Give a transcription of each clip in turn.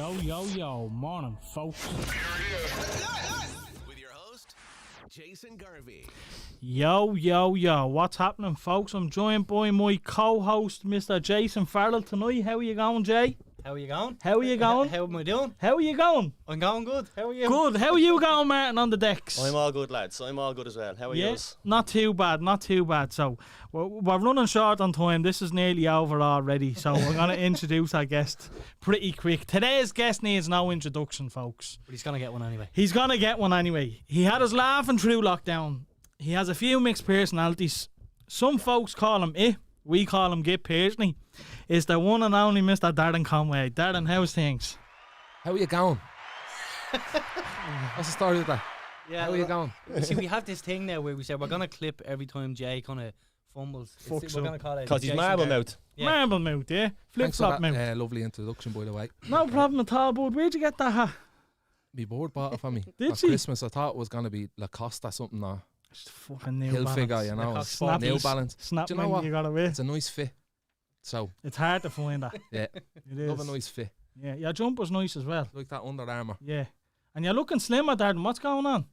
Yo, morning, folks. With your host, Jason Garvey. Yo, what's happening, folks? I'm joined by my co-host, Mr. Jason Farrell tonight. How are you going, Jay? How are you going? How are you going? How am I doing? How are you going? I'm going good. How are you? Good. How are you going, Martin, on the decks? I'm all good, lads. I'm all good as well. How are you? Not too bad. So, we're running short on time. This is nearly over already, so we're going to introduce our guest pretty quick. Today's guest needs no introduction, folks. But he's going to get one anyway. He's going to get one anyway. He had us laughing through lockdown. He has a few mixed personalities. Some folks call him it. We call him Git personally. Is the one and only Mr. Darren Conway. Darren, how's things? How are you going? What's the story with that? Yeah, how are you going? See, we have this thing now where we say we're going to clip every time Jay kind of fumbles. We're going to call it because he's marble mouth. Yeah. Marble mouth, yeah. Flip-flop mouth. Lovely introduction, by the way. No problem at all, bud. Where'd you get that hat? My board bought it for me. Did at she? Christmas. I thought it was going to be Lacoste or something. Or it's fucking New Hilfiger, Balance. you know. Snap New Balance. Snap, do you know what? You got away. It's a nice fit. So it's hard to find that. Yeah. It is. Love a nice fit. Yeah, your jumper's nice as well. Like that Under Armour. Yeah. And you're looking slimmer, Darren. What's going on?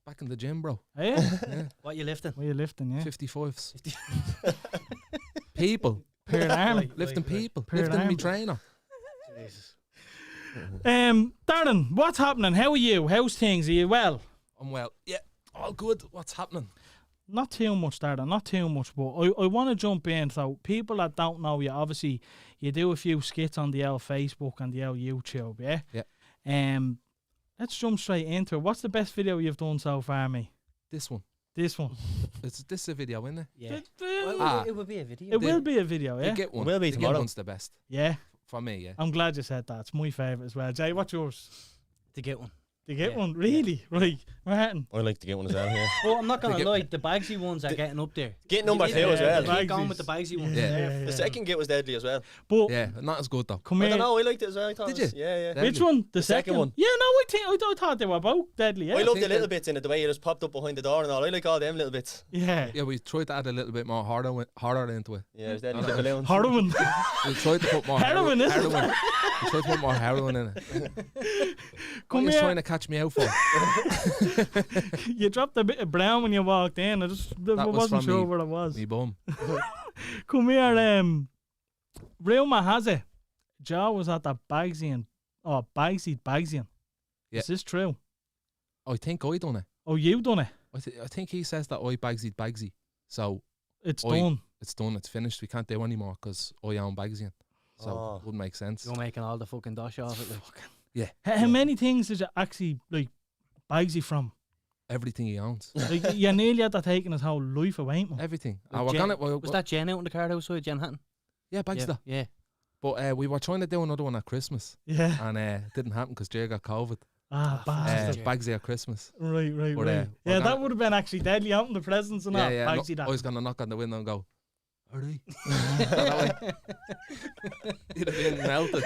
Back in the gym, bro. Are you? Yeah. What are you lifting? What are you lifting, yeah? 55s. People. Per arm. Lifting people. Per Lifting arm. me trainer. Jesus. Darren, what's happening? How are you? How's things? Are you well? I'm well. Yeah. All good. What's happening? Not too much, Darren, not too much, but I want to jump in. So, people that don't know you, obviously, you do a few skits on the old Facebook and the old YouTube, yeah? Yeah. Let's jump straight into it. What's the best video you've done so far, mate? This one. This one. This is a video, isn't it? Yeah. It It will be a video. will be a video, yeah? The Git one. Will be The Git tomorrow. one's the best. Yeah. For me, yeah. I'm glad you said that. It's my favourite as well. Jay, what's yours? To get one. To get Yeah. one? Really? Right. Martin? I like to get one as well, yeah. Well, I'm not going to Get- lie. The Bagsy ones are getting up there. Get number two Yeah, as well. the Keep going Bagsies. with the Bagsy ones. Yeah. The second get was deadly as well. But Yeah, not as good though. come I here. don't know, I liked it as well. I thought Did it was- you? Yeah. Deadly. Which one? The second one. Yeah, no, I thought they were both deadly, yeah? I loved think the little that- bits in it, the way you just popped up behind the door and all. I like all them little bits. Yeah. Yeah, we tried to add a little bit more horror into it. Yeah, it was deadly. The balloons. Heroin. We tried to put more Heroin, is it? heroin. We tried to put more heroin in it. What Come are you here. trying to catch me out for? You dropped a bit of brown when you walked in. I was wasn't from sure me. what it was. Me bum. Come here, rumour has it Joe was at that Bagsy and Yeah. Is this true? I think I done it. Oh, you done it? I think he says that I Bagsy. So It's Oi. done. it's done. It's finished. We can't do anymore because I own Bagsy. So Oh. it wouldn't make sense. You're making all the fucking dosh off it. Like. Yeah. How many things did you actually like Bagsy from? Everything he owns. Like, you nearly had that taking his whole life away, man. Everything. Like We're Jen- gonna, Was that Jen out in the car outside, Jen Hatton? yeah, Bagster. Yeah. But we were trying to do another one at Christmas Yeah. and it didn't happen because Jay got COVID. Ah, fuck. bastard. Bagsy at Christmas. Right. But, Yeah, we're that gonna- would have been actually deadly. Open the presents and all. Yeah. Bagsy I that. was gonna knock on the window and go, "Are they?" He'd have been melted.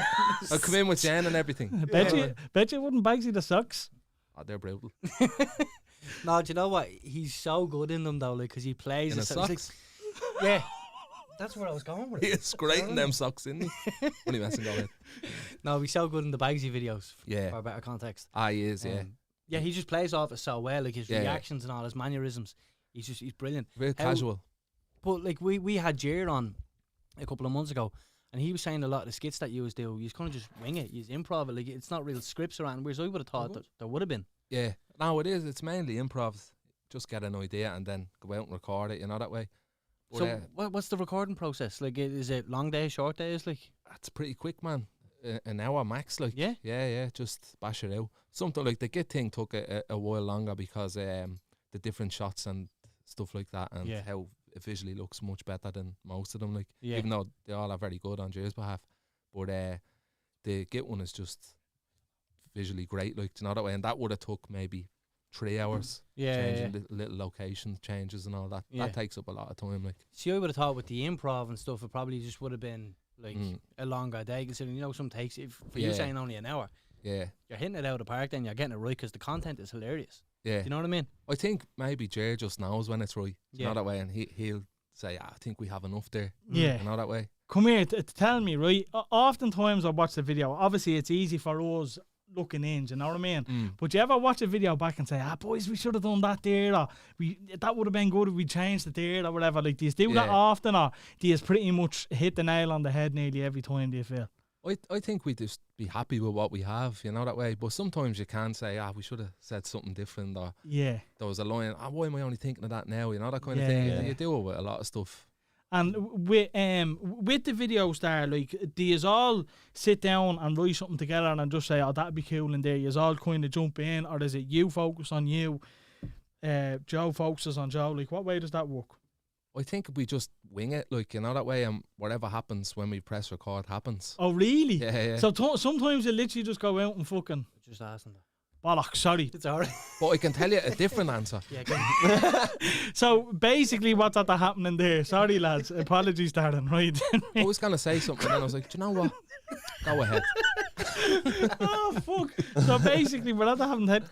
I'd come in with Jen and everything. Bet you wouldn't Bagsy the socks. Oh, they're brutal. No, do you know what? He's so good in them though, like, because he plays In the his so- socks. Yeah. That's where I was going with He it. is great in them socks, isn't he? Only messing going. No, he's so good in the Bagsy videos. Yeah. For better context. Ah, he is, yeah. Yeah, he just plays off it so well, like his Yeah, yeah. reactions and all his mannerisms. He's brilliant. Very How- casual. But like we had Jer on a couple of months ago, and he was saying a lot of the skits that you do, you kind of just wing it, you improv it, like it's not real scripts around. Whereas I would have thought that there would have been. Yeah. No, it is. It's mainly improv. Just get an idea and then go out and record it, that way. But, So what's the recording process? Like, is it long days, short days? Like, it's pretty quick, man. An hour max, like. Yeah? Yeah. Just bash it out. Something like the Git thing took a while longer because the different shots and stuff like that, and Yeah. how it visually looks much better than most of them. Like, Yeah. even though they all are very good on Jay's behalf, but the Git one is just visually great. Like, that way, and that would have took maybe 3 hours. Changing little location changes and all that. Yeah. That takes up a lot of time. Like, See, I would have thought with the improv and stuff, it probably just would have been like Mm. a longer day. Considering some takes, if for you Yeah. saying only an hour, yeah, you're hitting it out of the park. Then you're getting it right because the content is hilarious. yeah. Do you know what I mean? I think maybe Jay just knows when it's right. Yeah. That way, and he'll say, I think we have enough there. Yeah. That way. come here, tell me, right? Oftentimes I watch the video. Obviously, it's easy for us looking in, do you know what I mean? But you ever watch a video back and say, boys, we should have done that there, or that would have been good if we changed it there, or whatever? Like, do you do that often, or do you pretty much hit the nail on the head nearly every time, do you feel? I think we just be happy with what we have, you know, that way. But sometimes you can say, we should have said something different, or there was a line, why am I only thinking of that now, you know, that kind of thing. You do it with a lot of stuff. And with the videos there, like, do you all sit down and write something together and just say, that'd be cool in there? You all kind of jump in, or is it you focus on you, Joe focuses on Joe? Like, what way does that work? I think we just wing it, like, you know, that way, and whatever happens when we press record happens. Oh, really? Yeah. So sometimes you literally just go out and fucking... Just asking that. Bollocks, sorry. It's alright. But I can tell you a different answer. So basically what's after happening there, sorry lads, apologies Darren, right? I was going to say something and I was like, do you know what? Go ahead. Oh fuck. So basically we're not having Alright,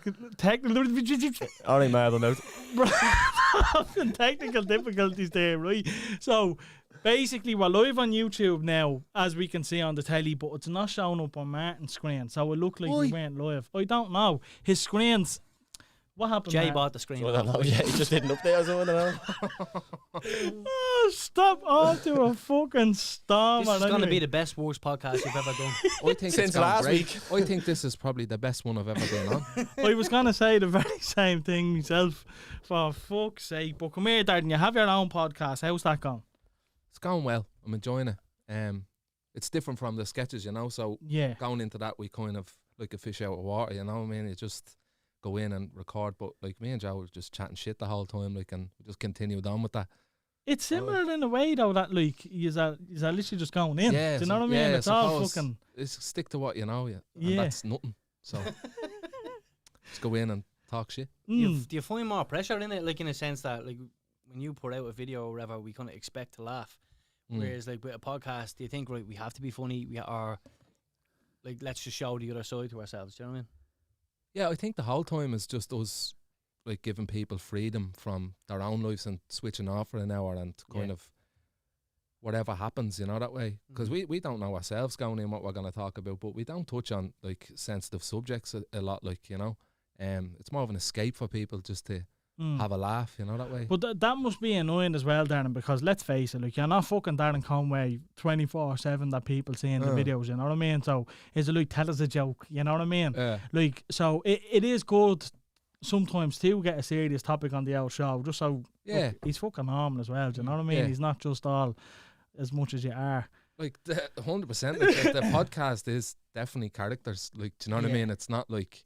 Marlon out. having technical difficulties there, right? So basically we're live on YouTube now, as we can see on the telly, but it's not showing up on Martin's screen, so it looked like we weren't live. I don't know. His screen's... What happened? Jay bought the screen. I don't know. Yeah, he just didn't update us. I don't know. Oh, stop all to a fucking storm. This is going to be the best worst podcast you've ever done. I think Since it's gone last great. week. I think this is probably the best one I've ever been on. I was going to say the very same thing myself, for fuck's sake. But come here, Darren, you have your own podcast. How's that going? It's going well. I'm enjoying it. It's different from the sketches, you know, so going into that, we kind of like a fish out of water, you know what I mean? You just go in and record, but like me and Joe were just chatting shit the whole time, like, and we just continued on with that. It's similar in a way though, that like you're literally just going in. Do you know what I mean? It's all fucking... stick to what you know, and that's nothing. So just go in and talk shit. Do you find more pressure in it, like in a sense that like when you put out a video or whatever, we kind of expect to laugh, whereas like with a podcast, do you think, right, we have to be funny, we are like, let's just show the other side to ourselves? Do you know what I mean? Yeah, I think the whole time is just us like giving people freedom from their own lives and switching off for an hour and kind of whatever happens, you know, that way. Because we don't know ourselves going in what we're going to talk about, but we don't touch on like sensitive subjects a lot, like, you know. It's more of an escape for people just to have a laugh, you know, that way. But that must be annoying as well, Darren, because let's face it, like, you're not fucking Darren Conway 24/7 that people see in the videos, you know what I mean? So is it like, tell us a joke, you know what I mean? Like, so it is good sometimes to get a serious topic on the old show, just so look, he's fucking normal as well, do you know what I mean? He's not just all as much as you are. Like 100%, like, the podcast is definitely characters, like, do you know what I mean? It's not like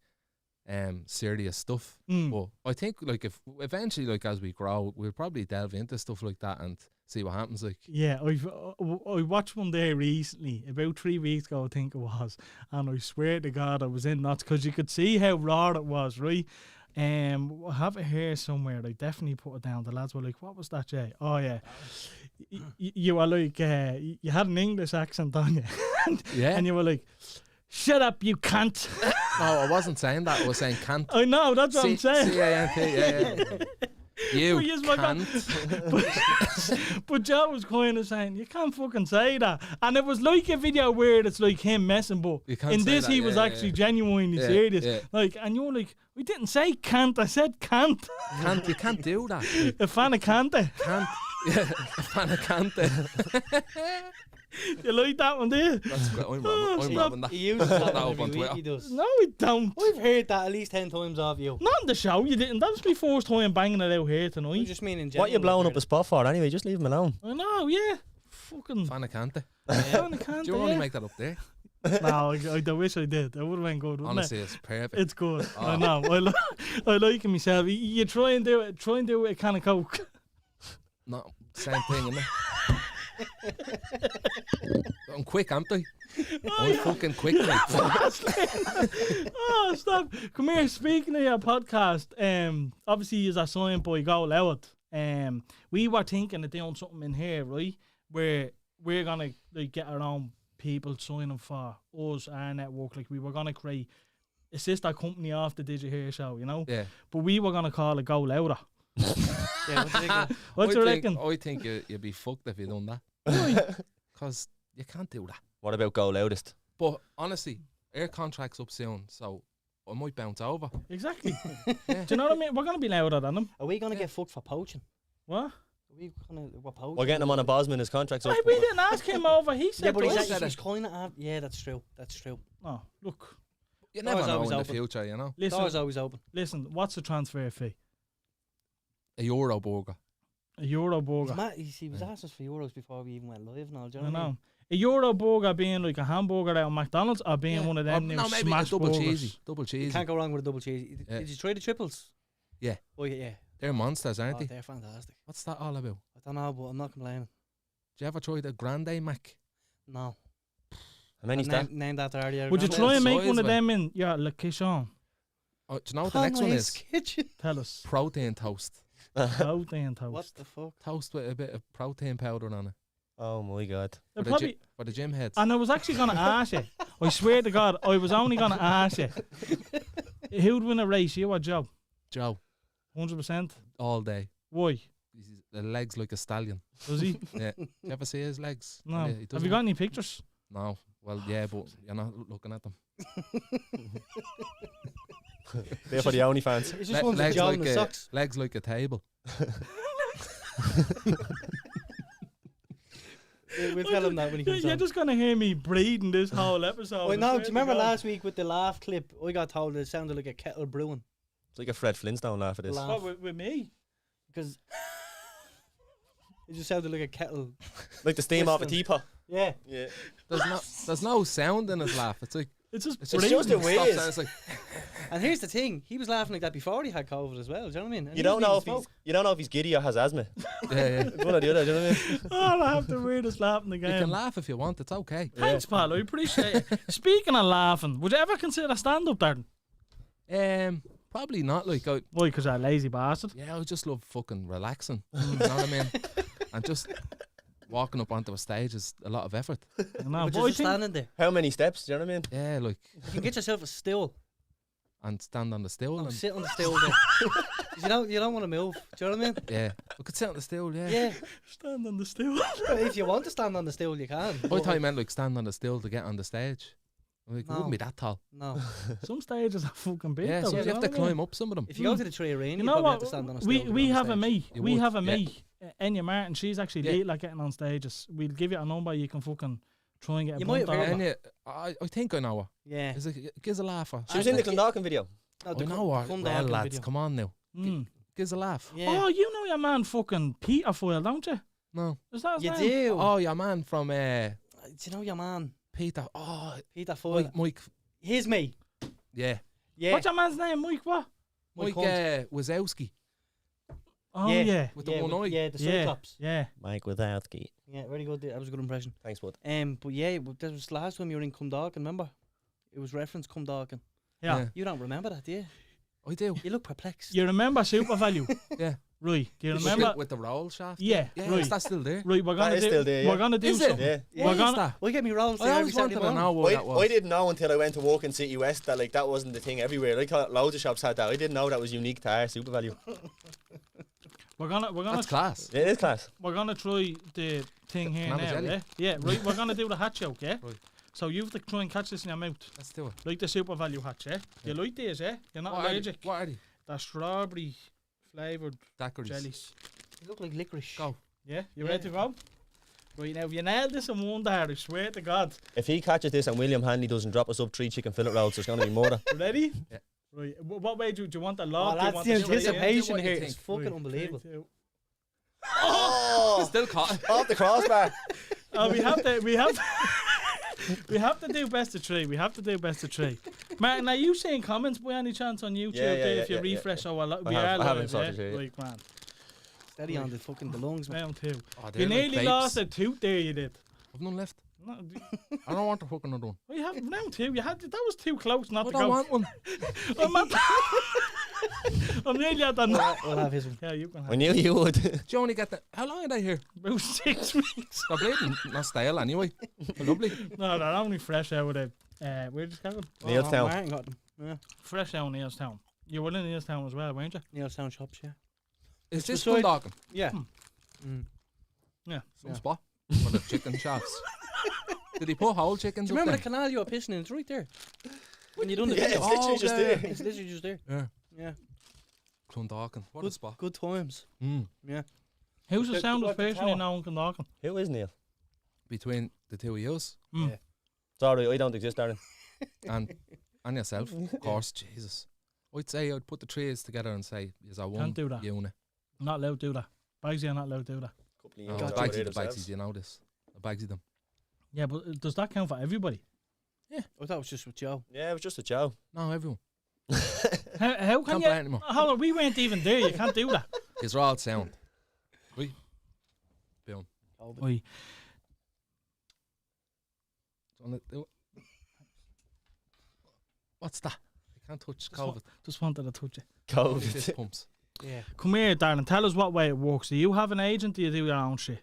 serious stuff. But I think like if eventually, like, as we grow, we'll probably delve into stuff like that and see what happens. Like, I watched one day recently, about 3 weeks ago I think it was, and I swear to God I was in knots because you could see how raw it was, right? I have it here somewhere. I definitely put it down. The lads were like, what was that, Jay? Oh yeah, you were like, you had an English accent on you. And you were like, shut up, you can't. No, I wasn't saying that. I was saying can't. I know, that's what I'm saying. C-A-N-T, You can't. But Joe was kind of saying, you can't fucking say that. And it was like a video where it's like him messing, but in this he was actually genuinely serious. Yeah. Like, and you're like, we didn't say can't, I said can't. Can't, you can't do that. A fan of can't. Can't. Yeah, a fan of can't. You like that one, do you? That's good. I'm robbing that. He uses that up every on week, Twitter. he does. No, we don't. I've heard that at least 10 times off you. Not on the show, you didn't. That was my first time banging it out here I tonight. just mean in general. What are you blowing up a spot for anyway? Just leave him alone. I know, yeah. Fucking Fan of Canta. fan of can't. Do you only make that up there? No, I wish I did. It would have been good, wouldn't Honestly, it? it's perfect. It's good. I know. I like it myself. You try and do it. Try and do it with a can of Coke. No, same thing, isn't it? I'm quick, aren't I? I'm fucking quick, mate. Oh, stop. Come here. Speaking of your podcast, obviously you're a signed by Go Loud. We were thinking of doing something in here, right? Where we're gonna like get our own people signing for us, our network. Like, we were gonna create a sister company off the Did You Hear show, you know? Yeah. But we were gonna call it Go Louder. What do you reckon? I think you'd be fucked if you done that. because you can't do that. What about go loudest? But honestly, our contract's up soon, so I might bounce over. Exactly. Yeah. Do you know what I mean? We're gonna be louder than them. Are we gonna get fucked for poaching? What? Are we gonna poaching? We're getting him on a Bosman. His contract's up. Hey, we didn't ask him over. He said. Yeah, but to us. he's kind of. Yeah, that's true. That's true. Oh, look. You never know always in the open. future, you know. Door's always open. Listen. What's the transfer fee? A Euro burger. A Euro burger. He was asking us for euros before we even went live and all. Do you I know what I mean? know. A Euro burger being like a hamburger out of McDonald's or being one of them new no, maybe a smash double burgers. cheesy. Double You cheesy. can't go wrong with a double cheese. Yeah. Did you try the triples? Yeah. Oh yeah. They're monsters, aren't Oh, they? they're fantastic. What's that all about? I don't know, but I'm not complaining. Did you ever try the Grande Mac? No. How many steps? Named after earlier. Would you Grande try and make size one of of it. them in your location? Oh, do you know what the next one is? Kitchen. Tell us. Protein toast. Protein What toast. the fuck? Toast with a bit of protein powder on it. Oh my god. They're For, probably, for the gym heads. and I was actually going to ask you. I swear to God, I was only going to ask you. Who'd win a race, you or Joe? Joe, 100%. all day. Why? The legs like a stallion. Does he? Yeah. You ever see his legs? No. Yeah, he Have doesn't you got any pictures? No. Well, yeah, but you're not looking at them. They're for the OnlyFans. It's just one for John in the socks. legs like a table. We'll tell him that when he comes You're on. just going to hear me breathing this whole episode. Wait, no, I do swear you to remember God. last week with the laugh clip? I got told it sounded like a kettle brewing. It's like a Fred Flintstone laugh at this. Laugh. What, with me? Because it just sounded like a kettle. Like the steam off a Piston. teapot. Yeah. Yeah. There's no sound in his laugh. It's like It's just it's breathing. just a stops whiz. and it's like And here's the thing, he was laughing like that before he had COVID as well, do you know what I mean? And You he don't wasn't know even if you don't know if he's giddy or has asthma. yeah. It's one or the other. Do you know what I mean? Oh, I have the weirdest laugh in the You game. can laugh if you want. It's okay. Thanks, pal. I appreciate it. Speaking of laughing, would you ever consider stand-up, Darren? Probably not. Like, Why? Because you're a lazy bastard. yeah, I just love fucking relaxing. You know what I mean? And just walking up onto a stage is a lot of effort. No, But but I just think standing there. How many steps? Do you know what I mean? Yeah, like You can get yourself a stool and stand on the stool and and sit on the stool there. 'Cause you don't want to move, do you know what I mean? yeah, I could sit on the stool. Yeah. Yeah. stand on the stool. But if you want to stand on the stool, you can. I thought you meant like stand on the stool to get on the stage. I'm like, it No. wouldn't be that tall. No. Some stages are fucking big. Yeah, though, so do you have know to what I mean? climb up some of them. If you go to the Tree Arena, You you know probably what? have to stand on a stool. We to get we on have a stage. mate. You We would, have a yeah. mate. Enya Martin. She's actually Yeah. late like getting on stages. We'll give you a number. You can fucking try and get a You might bunt have over. heard And I think I know her. Yeah. Is it gives a laugh? Or? She was in the Clondalkin video. No, I know her. come Well, down lads, video. come on now. Mm. Gives a laugh. Yeah. Oh, you know your man fucking Peter Foyle, don't you? No. Is that his You name? do. Oh, your man from Do you know your man? Peter. Oh, Peter Foyle. Mike. He's me. Yeah. Yeah. What's your man's name? Mike what? Mike Hunt. Wazowski Oh Yeah. yeah. with the one eye. Yeah, the Yeah. Cyclops. Yeah. Mike Wazowski. Yeah, very good. That was a good impression. Thanks, bud. But yeah, that was last time you were in Cumdalkin, remember? It was reference Cumdalkin. Yeah. You don't remember that, do you? I do. You look perplexed. You remember Super Value? Yeah. Right. Do you With remember? the- with the roll shaft? Yeah. Yeah, Right. is that still there? Right. We're gonna is do. still there, yeah. We're gonna do Is it? something. Yeah. Yeah. We're Why is gonna- that? We get me rolls there I every always wanted Saturday to morning. know what that I was. didn't know until I went to walk in City West that like that wasn't the thing everywhere. I thought loads of shops had that. I didn't know that was unique to our Super Value. We're gonna That's class. Yeah, it is class. we're gonna try the thing here Banana now. jelly. Yeah. Yeah. Right. We're gonna do the hatch joke. Yeah. Right. So you have to try and catch this in your mouth, Let's do it. like the Super Value hatch. Yeah. You like these? Yeah. You're not What are they? allergic. What are they? They're strawberry flavoured Daiquiris. jellies. You look like licorice. Go. Yeah. You Yeah. ready to go? Right now, if you nailed this in one day, I swear to God. If he catches this and William Hanley doesn't drop us up 3 chicken fillet rolls, there's going to be more. Ready? Yeah. Right. What way do you want the Oh, log? Do you that's want the the straight in? anticipation what you here. think. It's fucking Right, unbelievable. 3, 2. Oh! Still caught. Off the crossbar. Oh, we have to we have to do best of 3. We have to do best of 3. Martin, are you seeing comments by any chance on YouTube Yeah, there yeah, if you yeah, yeah, refresh yeah. our we I are haven't live, sorted yeah? it yet. Right, man. Steady on the fucking the lungs, man. Round 2. Oh, they're You like nearly vapes. lost a tooth there, you did. I've none left. No, I don't want to fucking another one. well, you have round 2. You had that was too close not I to don't go. want one. I'm at I'm nearly at that. We'll have his one. Yeah, you can I have knew you would. Do you only get that? How long are they here? about 6 weeks. They're bleeding. Not stale anyway. They're lovely. No, they're only fresh out of the where's it going? Neilstown. Martin got them. Yeah. Fresh out in Neilstown. You were in Neilstown as well, weren't you? Neilstown shops, yeah. Is this beside- Clondalkin? Yeah. Hmm. Mm. Yeah. Some spot. for the chicken shops. Did he put whole chickens Do you up remember there? the canal you were pissing in? It's right there. When you done the Yeah, video. it's literally just there. It's literally just there. Yeah. Yeah. Clondalkin. What a spot. Good times. Yeah. Who's the Look, soundest look at the person you tower. know in Clondalkin? Who is Neil? Between the two of yous Mm. Sorry, I don't exist, Darren. and yourself, of course. Jesus. I'd say I'd put the trees together and say, "Is I one Can't do that. unit." Not allowed to do that. Bagsy are not allowed to do that. Couple of No, units Bagsy over the there themselves. Bagsies, you know this. The Bagsy them. Yeah, but does that count for everybody? I thought it was just with Joe. Yeah, it was just a Joe. No, everyone. How can Can't you? play anymore. Hold on, we weren't even there. You can't do that. It's all sound. We. Boom. Oi. What's that? I can't touch Just wa- COVID. Just wanted to touch it. Fist COVID. pumps. Yeah. Come here, darling. Tell us what way it works. Do you have an agent? Do you do your own shit?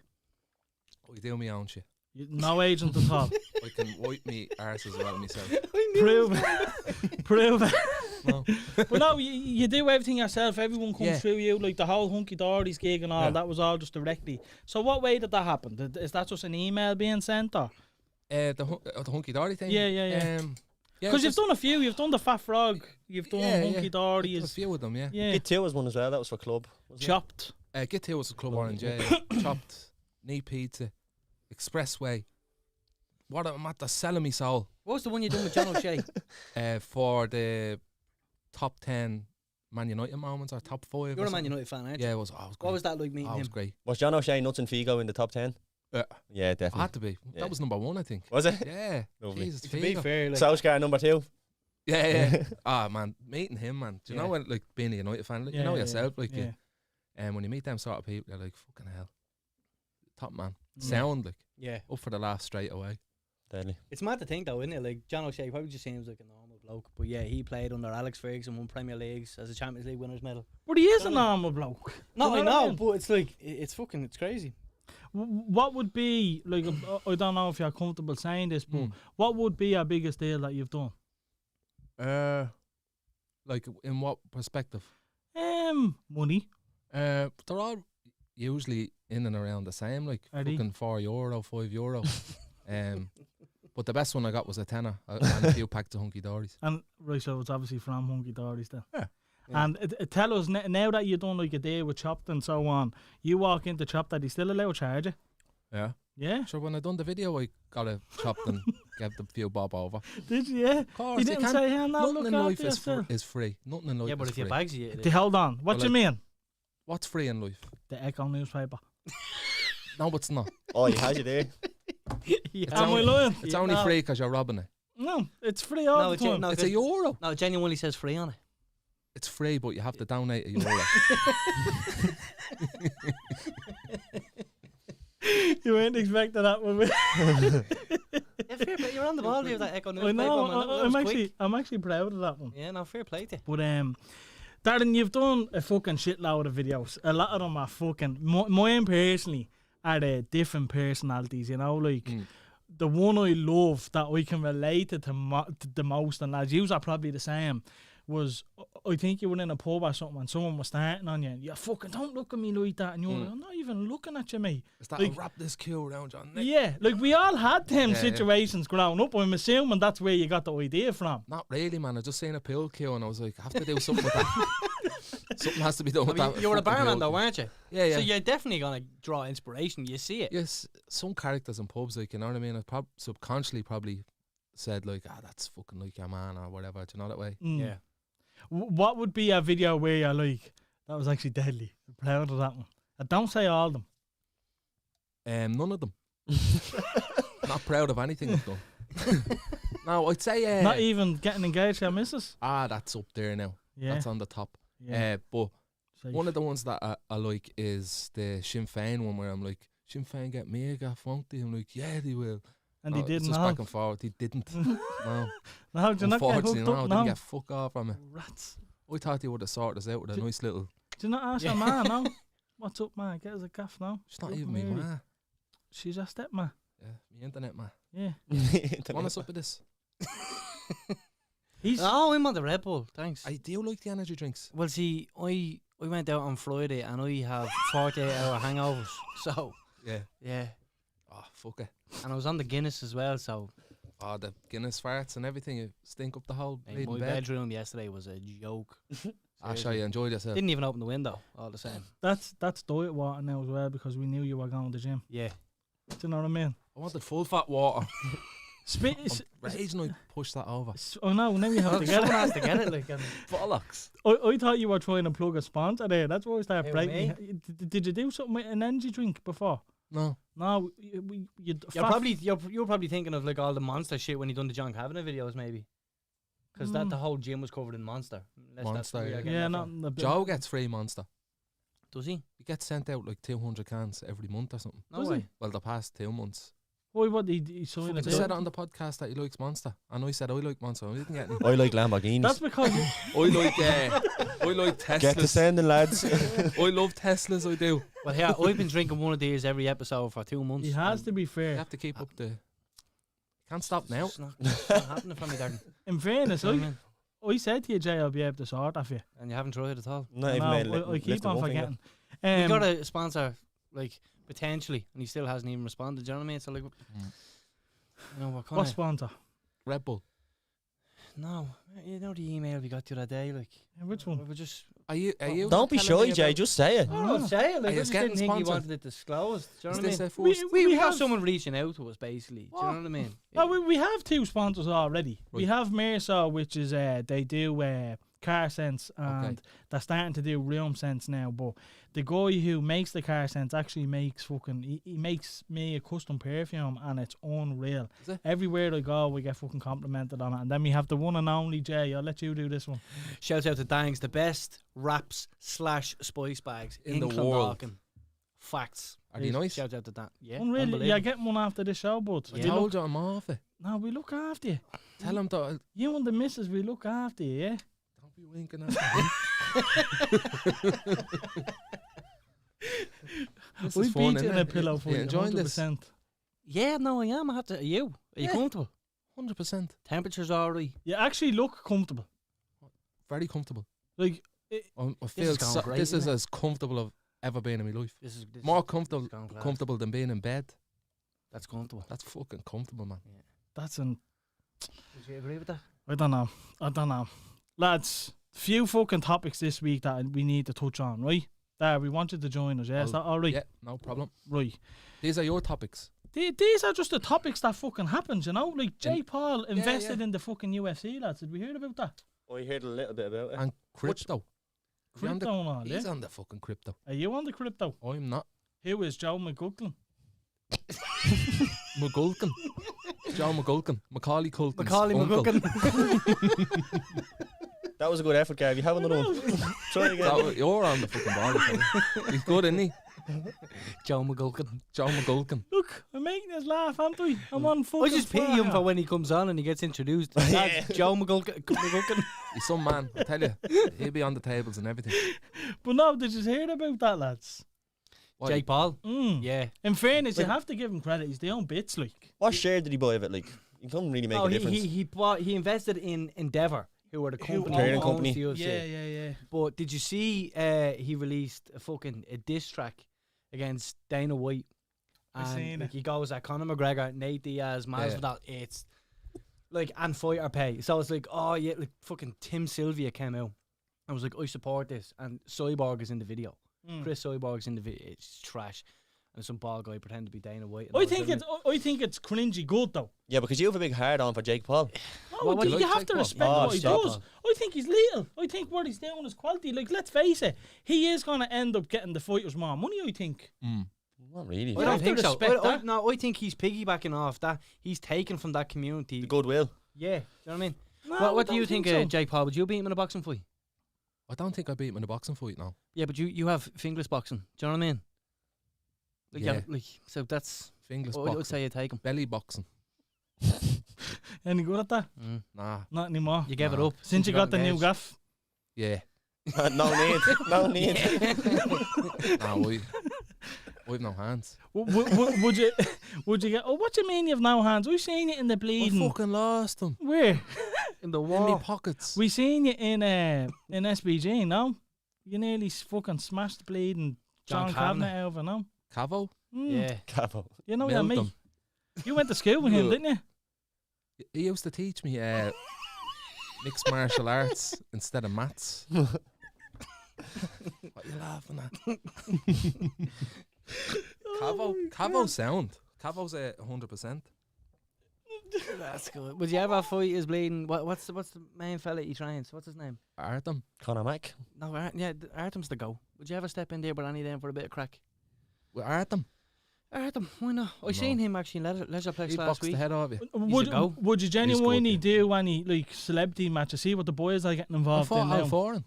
I do my own shit. No agent at all. I can wipe me arse as well myself. Prove it. Prove it. No. But no, you do everything yourself. Everyone comes Yeah. through you. Like the whole Hunky Dory's gig and all, Yeah. that was all just directly. So what way did that happen? Is that just an email being sent or? The hunky dory thing. Yeah. Yeah, Because you've just- done a few. You've done the Fat Frog. You've done Yeah, Hunky yeah. Dory. a few of them. Yeah. Yeah. Git 2 was one as well. That was for club. wasn't it? Chopped. Get to was a Club Orange. Yeah. Chopped. Knee pizza. Expressway. What am I selling me soul? What was the one you done with John O'Shea? For the top 10 Man United moments or top 5. You're or a Man something. United fan, aren't you? Yeah, it was. Oh, it was great. What was that like meeting Oh, it was him? great. Was John O'Shea, Nuts and Figo in the top 10? Yeah. Yeah, It definitely. had to be. Yeah. That was number 1, I think. Was it? Yeah. Lovely. Jesus, To be Figo. fair, like, Solskjaer number 2. Yeah, yeah. Ah, man, meeting him, man. Do you Yeah. know when, like, being a United fan, like, Yeah, you know yeah, yourself, like, yeah. and when you meet them sort of people, you're like, fucking hell, top man, Yeah. sound like yeah. up for the laugh straight away. Deadly. It's mad to think though, isn't it? Like John O'Shea probably just seems like a normal bloke, but yeah, he played under Alex Ferguson, won Premier Leagues as a Champions League winners medal. But he is a Don't know. normal bloke. No, Do I you know what I know, mean? but it's like it's fucking, it's crazy. What would be like? I don't know if you're comfortable saying this, but what would be your biggest deal that you've done? Like, in what perspective? Money. They're all usually in and around the same, like Are they? fucking €4, €5. But the best one I got was a tenner and a few packs of hunky dories. And right, so it's obviously from Hunky Dory's then. Yeah. And tell us now that you've done like a day with Chopped and so on, you walk into Chopped, that he still allowed to charge you. Yeah. Yeah. Sure, when I done the video, I got it chopped and gave the few bob over. Did you? Yeah. Of course, You didn't say, "Hey, no, nothing look in after life yourself." is free. Nothing in life Yeah, but is if you free. bags you, Okay, hold on. What Well, do you mean? What's free in life? The Echo newspaper. No, it's not. Oh, he has you there. It's Am I only- lying? It's only No. free because you're robbing it. No, it's free all No, the it's time. no, It's a euro. no, it genuinely says free on it. It's free, but you have to donate a euro. You weren't expecting that one. Yeah, fair play. You're on the ball here with that Echo I newspaper. know. man. That was quick. I'm actually proud of that one. Yeah, no, fair play to you. But Darren, you've done a fucking shitload of videos. A lot of them are fucking. Mine personally are the different personalities. You know, like the one I love that I can relate to the most, and as yous are probably the same. Was I think you were in a pub or something and someone was starting on you and you fucking don't look at me like that and you're like, I'm not even looking at you, mate. Is that Like- I'll wrap this queue around your neck? Yeah, like we all had them Yeah, yeah. situations growing up. I'm assuming that's where you got the idea from. Not really, man. I just seen a pill queue and I was like, I have to do something with that. Something has to be done with that. You were a fucking barman pill though, queue. weren't you? Yeah, yeah. So you're definitely gonna draw inspiration. You see it. Yes, some characters in pubs, like, you know what I mean? I subconsciously probably said, like, that's fucking like your man or whatever. Do you know that way? Yeah. What would be a video where you're like, that was actually deadly? I'm proud of that one. And don't say all of them. None of them. Not proud of anything I've done. No, I'd say Not even getting engaged to your missus. that's up there now. Yeah. That's on the top. Yeah. But Safe. one of the ones that I like is the Sinn Féin one where I'm like, Sinn Féin get me a gaff, won't they? I'm like, yeah, they will. and No, he didn't it's just know. back and forward. He didn't. No. No, do you not get Unfortunately, hooked no. up I now? didn't get fuck off from it. Rats. I thought he would have sorted us out with a Do- nice little. Do you not ask Yeah. your man now? What's up, man? Get us a gaff now. She's not Look even me, Mary. man. She's your stepma. Yeah, me internet man. Yeah. Want us up with this? He's. Oh, I'm on the Red Bull. Thanks. I do like the energy drinks. Well, see, I went out on Friday and I have 48-hour hangovers. So Yeah. yeah, Oh, fuck it. And I was on the Guinness as well, so Oh, the Guinness farts and everything, you stink up the whole my bleeding bed. bedroom yesterday was a joke. Ah, sure, you enjoyed yourself. Didn't even open the window, all the same. That's diet water now as well because we knew you were going to the gym. Yeah. Do you know what I mean? I wanted full fat water. Spit. Raging, I pushed that over. Oh no! Now you have to get Someone it. has to get it, like. Bollocks. I thought you were trying to plug a sponsor there. That's why I started Who, breaking. Did you do something with an energy drink before? No. No, You're probably thinking of like all the Monster shit when he done the John Kavanagh videos, maybe. Because that the whole gym was covered in Monster. Unless that's Monster, where you're yeah. getting Yeah, that not from. the Joe gets free Monster. Does he? He gets sent out like 200 cans every month or something. No Does way. he? Well, the past 2 months. Why? What he signed He it said out? it on the podcast that he likes Monster. And I said I like Monster. I didn't get any. I like Lamborghinis. That's because I like Teslas. Get to sending, lads. I love Teslas, I do. Well, yeah, I've been drinking one of these every episode for 2 months. he has and to be You fair. have to keep up the... Can't stop now. It's not happening for me, Darren. In fairness, You know what I mean? I said to you, Jay, I'll be able to sort that for you. And you haven't tried it at all. Not even made No, I keep lifted on one finger. forgetting. We got a sponsor, like, potentially, and he still hasn't even responded. Do you know what I mean? So, like, you know, what kind what of... sponsor? Red Bull. No, you know the email we got the other day, like... Which one? We were just... Are you Don't be telling shy, me Jay. about- Just say it. I don't say it, like, Are I you just getting didn't think he sponsored? wanted it disclosed. Do you know Is what I this mean? a first? We have have someone reaching out to us, basically. Do you know what I mean? No, we have 2 sponsors already. We Right. have Mercer, which is they do car sense, and they're starting to do room sense now. But the guy who makes the car sense actually makes he makes me a custom perfume, and it's unreal. Is it? Everywhere I go, we get fucking complimented on it. And then we have the one and only Jay. I'll let you do this one. Shout out to Dangs, the best wraps / spice bags In the Clondalkin. Facts. Are they nice? Shout out to Dan. Yeah, Unreal. unbelievable. Yeah, get one after the show, bud. I Yeah. We told look, you I'm off it. no, we look after you. Tell him that. You and the missus, we look after you, yeah? Don't be winking at me. This is We fun, beat you in innit? a pillow for You you, enjoying this? 100%. Yeah, no, I am. I have to. Are you? Are you Yeah. comfortable? 100%. Temperature's alright. You actually look comfortable. Very comfortable. Like, I feel is going great, this is isn't it? as comfortable I've ever been in my life. This is More this comfortable is going class. comfortable than being in bed. That's comfortable. That's fucking comfortable, man. that's an... Would you agree with that? I don't know. Lads, few fucking topics this week that we need to touch on, right? There, we want you to join us, yeah? Is that alright? Yeah, no problem. Right. These are your topics. These are just the topics that fucking happens, you know? Like, Jay Paul invested yeah. in the fucking UFC, lads. Did we hear about that? I heard a little bit about it. And crypto. Is he on Crypto and all, He's yeah? on the fucking crypto. Are you on the crypto? I'm not. Who is Joe McGucklin? McGulkin. Joe McGulkin. Macaulay Culkin's Macaulay uncle. McGuckin. That was a good effort, Gav. You have another one. Try again. You're on the fucking ball. fella. He's good, isn't he? Joe McGulkin. Joe McGulkin. Look, I'm making us laugh, aren't I? I'm on fucking I just pity fire. him for when he comes on and he gets introduced. That's Joe McGulkin. He's some man, I tell you. He'll be on the tables and everything. But no, did you hear about that, lads? What? Jake Paul. Mm. Yeah. In fairness, you have to give him credit. He's the own bits, like. What share did he buy of it? Like, it doesn't really make a difference. he invested in Endeavour, who were the company. Parent who owns company. the UFC. Yeah. But did you see he released a diss track against Dana White? I seen like, it. he goes at Conor McGregor, Nate Diaz, Masvidal. It's like, and fighter pay. So it's like, oh yeah, like fucking Tim Sylvia came out. I was like, I support this. And Cyborg is in the video. Chris Cyborg's in the video. It's trash. And some bald guy pretend to be Dana White. I think it's cringy good though. Yeah, because you have a big hard on for Jake Paul. No, Well, what do you you have like to Jake Paul? respect Oh, what he stop. does. I think he's little. I think what he's doing is quality. Like, let's face it, he is going to end up getting the fighters more money, I think. Not really. I You don't have to think so. respect that. No, I think he's piggybacking off that. He's taken from that community. The goodwill. Yeah, do you know what I mean? No, what I do you don't think, so. Jake Paul? Would you beat him in a boxing fight? I don't think I beat him in a boxing fight now. Yeah, but you have fingerless boxing. Do you know what I mean? Like, Yeah. so that's. Fingerless I boxing. would say you take him. Belly boxing. Any good at that? Nah. Not anymore. You gave it Nah. up Since you got the new engaged. gaff. Yeah. No need. No need. Nah, I've no hands. Would you get? Oh, what do you mean you've no hands? We seen you in the I bleeding. fucking lost them. Where? in the In wall. my pockets. We seen you in SBG. No, you nearly fucking smashed the bleeding John John Kavanagh. Kavanagh over. No, Cavo? Yeah. Capo. You know what I mean? Milk You went to school with him, didn't you? He used to teach me mixed martial arts instead of maths. What are you laughing at? Cavo's sound. Cavo's 100%. That's good. Would you ever fight his bleeding? What's the main fella he trains? What's his name? Artem. Conor Mack. No, Artem's the go. Would you ever step in there with any of them for a bit of crack? With Artem. Artem, why not? I seen him actually in Leisureplex He last boxed week. the head off you. Would you genuinely do any like celebrity matches? See what the boys are getting I involved fought in Al now. Foran.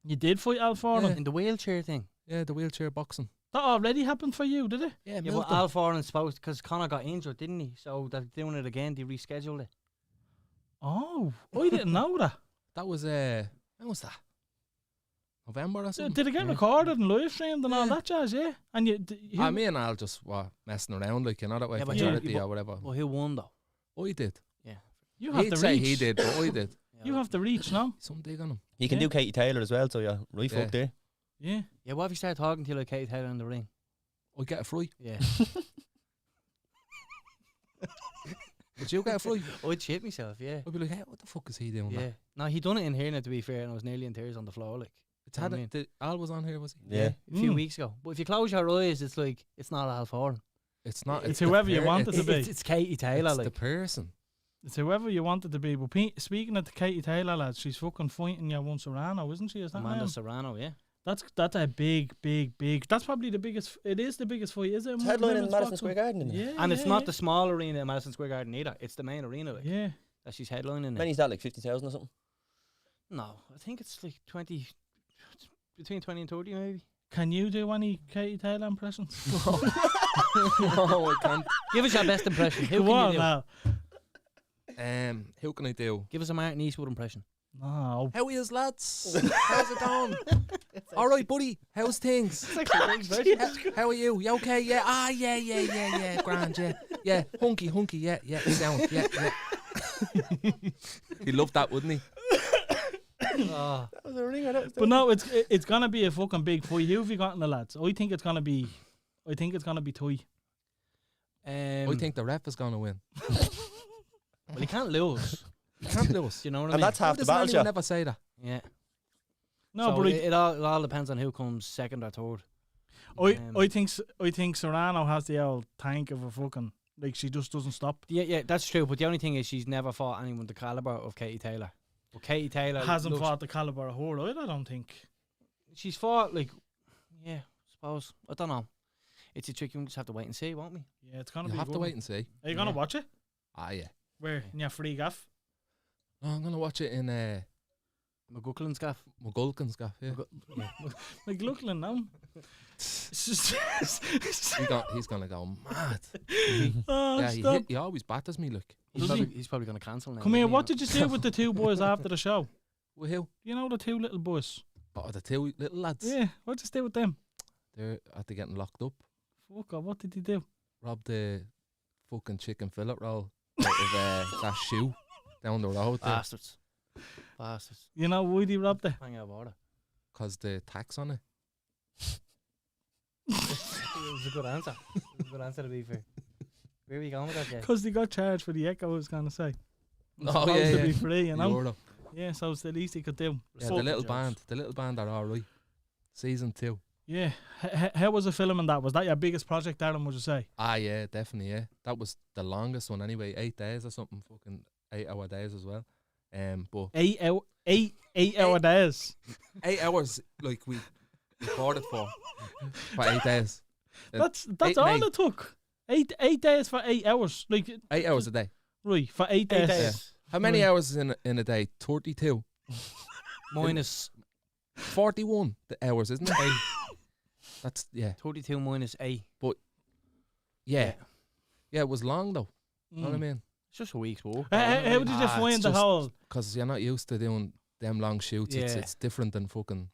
You did fight Al Foran. In the wheelchair thing. Yeah, the wheelchair boxing. That already happened for you, did it? Yeah, Yeah, but Milton. Al Foran's supposed because Conor got injured, didn't he? So they're doing it again. They rescheduled it. Oh, I didn't know that. That was when was that? November or something. Did it get recorded and live streamed and all that jazz? Yeah, and Me and Al just were messing around, like, you know, that way Yeah, for but charity or whatever. Well, who won though? I did. you have He'd to say reach. he did, but I did. You have to reach now. Some dig on him. You can Yeah. do Katie Taylor as well, so yeah, right Yeah. fuck there. Yeah. Yeah, what if you start talking to you like Kate Taylor in the ring? I get a free. Yeah. Would you get a free? I'd shit myself, yeah. I'd be like, hey, what the fuck is he doing? Yeah. That? No, he done it in here now, to be fair, and I was nearly in tears on the floor, like. It's had I mean- Al was on here, was he? Yeah. A few Mm. weeks ago. But if you close your eyes, it's like, it's not Al Foran. It's not. It's the whoever you per- want it to it's- be. It's Katie Taylor, It's like. the person. It's whoever you want it to be. But speaking of the Katie Taylor lads, she's fucking fighting your one Sarrano, isn't she? Is that Amanda now? Sarrano, yeah. That's a big. That's probably the biggest. It is the biggest fight, is it? It's headline in Women's Madison boxing? Square Garden, isn't it? Yeah, And it's yeah, not yeah. the small arena in Madison Square Garden either. It's the main arena, like, Yeah. that she's headlining. Many's that, like 50,000 or something? No, I think it's like 20, between 20 and 30 maybe. Can you do any Katie Taylor impressions? No, I can't. Give us your best impression. Who Go can on you do? now. Who can I do? Give us a Martin Eastwood impression. No. How is, lads? How's it going? All right, buddy. How's things? How are you? You okay? Yeah. Yeah. Grand. Yeah. Hunky. Yeah. Sound. Yeah. He loved that, wouldn't he? Oh. That was a ringer, that was But no, it's gonna be a fucking big fight. Who have you got in the lads? I think it's gonna be Toy. I think the ref is gonna win. Well, he can't lose. You can't lose. Do you know what I And mean? that's half the Doesn't battle, anyone yeah. never say that? Yeah. No, So but it all depends on who comes second or third. I think Serrano has the old tank of a fucking, like, she just doesn't stop. Yeah, that's true. But the only thing is, she's never fought anyone the caliber of Katie Taylor. But Katie Taylor Hasn't looks- fought the caliber of her either, I don't think. She's fought like, yeah, I suppose. I don't know. It's a tricky one. We just have to wait and see, won't we? Yeah, it's gonna You be. have good to one. wait and see. Are you gonna Yeah. watch it? Ah, yeah. Where in your free gaff? No, I'm gonna watch it in McGucklin's gaff. McGulkin's gaff. Yeah. Like, look at now. He's gonna go mad. Oh, Yeah, stop. he always batters me, like. He's probably going to cancel now. Come here, isn't he? what did you do with the two boys after the show? Well, who? You know the two little boys? Oh, the two little lads. Yeah, what did you do with them? They're after getting locked up. Fuck off, what did you do? Robbed the fucking chicken fillet roll out of that shoe down the road there. Bastards. Bastards. You know why they robbed it? Hang out water. Because the tax on it. It was a good answer. It was a good answer, to be fair. Where are you going with that, Jay? Because they got charged for the echo, I was going to say. It's Oh, supposed yeah, to yeah. be free, you know? Euro. Yeah, so it's the least they could do. Yeah, Fuck. the little band are alright. Season 2. Yeah. How was the filming that? Was that your biggest project, Darren, would you say? Ah, yeah, definitely, yeah. That was the longest one anyway. 8 days or something. Fucking 8-hour days as well. But 8 hour days. 8 hours, like, we recorded for 8 days. That's 8 all and 8. it took. 8 days for 8 hours. Like, 8 hours a day. right, for 8 days. 8 days. How many Right. hours in a day? 32. Minus 41 the hours, isn't it? That's, yeah. 32 minus 8. Yeah. Yeah, it was long though. You know what I Mm. mean? It's just a week's work. How did you Ah, find it's the just- whole... Because you're not used to doing them long shoots. Yeah. It's different than fucking...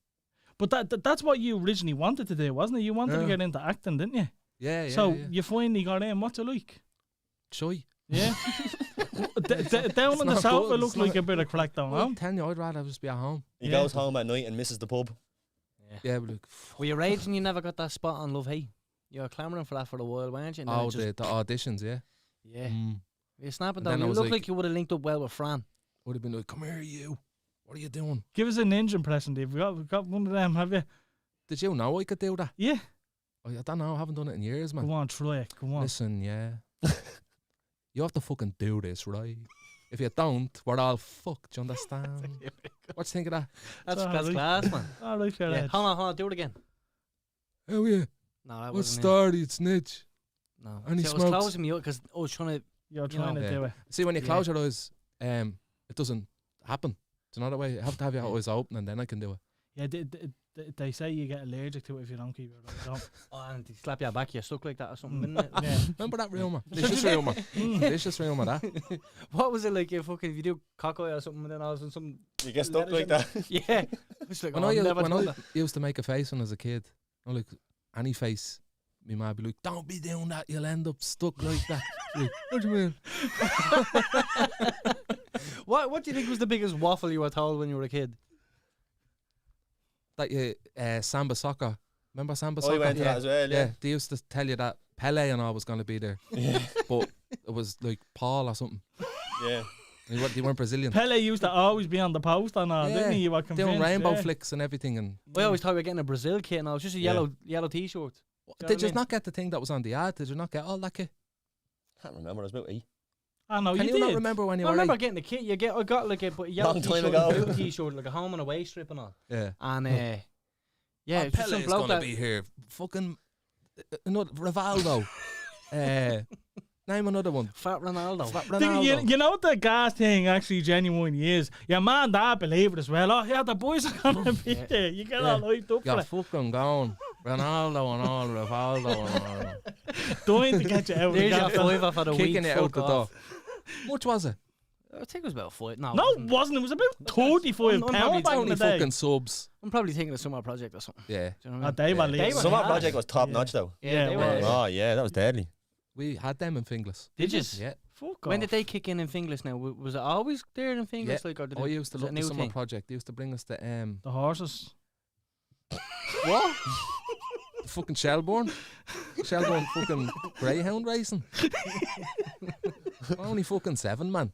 But that's what you originally wanted to do, wasn't it? You wanted to Yeah. get into acting, didn't you? Yeah, So yeah. you finally got in. What's it like? Shy. Yeah. Down on the not sofa good, looked it's like not- a bit of crack down, huh? I'm telling you, I'd rather just be at home. He Yeah. goes home at night and misses the pub. Yeah, but like, Were you raging you never got that spot on Love Hate? You were clamouring for that for a while, weren't you? And Oh, then it the auditions, yeah. yeah. Mm. You're snapping And down. then I You was look like- like you would have linked up well with Fran. Would have been like, come here, you. What are you doing? Give us a ninja impression, Dave. We've got one of them, have you? Did you know I could do that? Yeah. Oh, I don't know. I haven't done it in years, man. Go on, try it. Go on. Listen, yeah. You have to fucking do this, right? If you don't, we're all fucked. Do you understand? What do you think of that? That's Sorry. class, man. All right, fair Yeah. edge. Hold on, do it again. Oh, yeah. No, that What's wasn't started, snitch? it. No. And he See, I was smokes. closing me up because I was trying to. You're trying know. to do it. See, when you Yeah. close your eyes, it doesn't happen. Do you know that way? You have to have your eyes open and then I can do it. Yeah, they say you get allergic to it if you don't keep your eyes open. Oh, and they slap your back, you stuck like that or something, didn't it? Yeah. Remember that rumour? Vicious rumour. Vicious rumour, that. What was it like if you do cock eye or something and then all of a sudden something. You get stuck like that. Yeah. It's like, When oh, I, I've never when done I that. used to make a face when I was a kid, I like any face, me ma be like, don't be doing that, you'll end up stuck like that. Like, what do you mean? What do you think was the biggest waffle you were told when you were a kid? That you, Samba Soccer. Remember Samba Oh, Soccer? you went to that as well, Yeah, yeah. they used to tell you that Pele and all was going to be there. Yeah. But it was like Paul or something. Yeah. They weren't Brazilian. Pele used to always be on the post and all, didn't he? You were convinced. Doing rainbow yeah. flicks and everything. And I always thought we were getting a Brazil kit and all. It was just a Yeah. yellow t-shirt. did what I you mean? not get the thing that was on the ad? Did you not get all that kit? Can't remember. I was about 8. I know, Can you you did. not remember when you I were remember eight? getting the kit. I got like a yellow Long time t-shirt, ago. a blue t-shirt, like a home and away strip and all. Yeah. And yeah, Oh, it's just some Pele's bloke gonna that be here. Fucking another Rivaldo. Name another one. Fat Ronaldo. You know what the gas thing actually genuinely is? Your man dad believe it as well. Oh yeah, the boys are gonna be Yeah. there. You get Yeah. all hyped up You're for it. fucking going. Ronaldo and all, Rivaldo and all. Dying to get you out of the There's your gas. fiver for the week. Kicking it out fuck the off. door. Much was it? I think it was about a foot. No, No, it wasn't. It was about £35 I'm probably back in Only the day. fucking subs. I'm probably thinking of summer project or something. Yeah. Do you know what I Oh, mean? they were Yeah. late. They were Summer hard. project was top Yeah. notch though. Yeah, they it were. was. Oh yeah, that was deadly. We had them in Finglas. Did you? Yeah. Fuck When off. did they kick in Finglas now? Was it always there in Finglas? Yeah. Like, or did I it, used to was it look a the new summer thing? project. They used to bring us the The horses. What? fucking Shelbourne fucking greyhound racing. We're only fucking 7, man.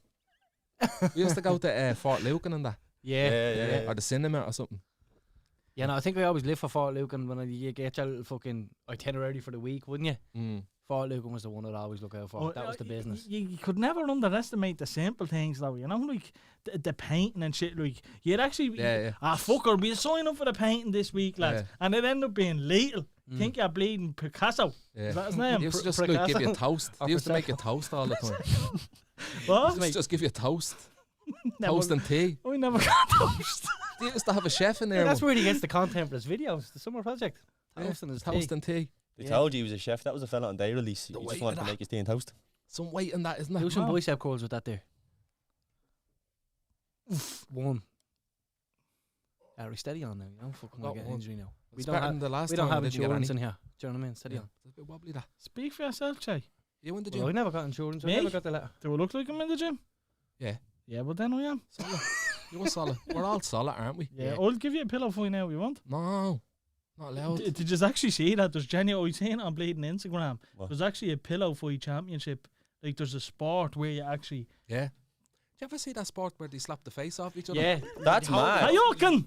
We used to go to Fort Lucan and that, Yeah. or the cinema or something. Yeah, no, I think I always live for Fort Lucan when you get your little fucking itinerary for the week, wouldn't you? Mm. Fort Lucan was the one I'd always look out for. That was the business. You could never underestimate the simple things, though. You know, like the painting and shit. Like you'd actually, Yeah. fucker, we'll sign up for the painting this week, lads, Yeah. and it end up being lethal. Mm. Think you're bleeding Picasso. Yeah. Is that his They name? used to just Picasso like give you toast. or They used to make you Prosecco. toast all the time. What? Used to just give you toast. Never- Toast and tea. We never got toast. They used to have a chef in there. Yeah, that's man. where he gets the content for his videos. The summer project. Yeah, Toast and his toast tea. and tea. They Yeah. told you he was a chef. That was a fella on day release. He The just weight wanted of to that. make his tea and toast. Some weight in that, isn't Do it? some Wow. bicep curls with that there. One. Are steady on now? You don't fucking Got get an one. injury now. We It's don't better have, than the last we time. don't have I didn't get insurance any. in here. Do you know what I mean? Steady Yeah. on. It's a bit wobbly that. Speak for yourself, Jay. You in the Well, gym? I never got insurance. I Me? never got the letter. Do I look like I'm in the gym? Yeah. Yeah, but then I am. Solid. You were solid. We're all solid, aren't we? Yeah, I'll give you a pillow fight now if you want. No. Not allowed. Did you actually see that? There's I seen it on Bleeding Instagram. What? There's actually a pillow fight championship. Like there's a sport where you actually. Yeah. Did you ever see that sport where they slap the face off each other? Yeah. That's mad. Hayoken!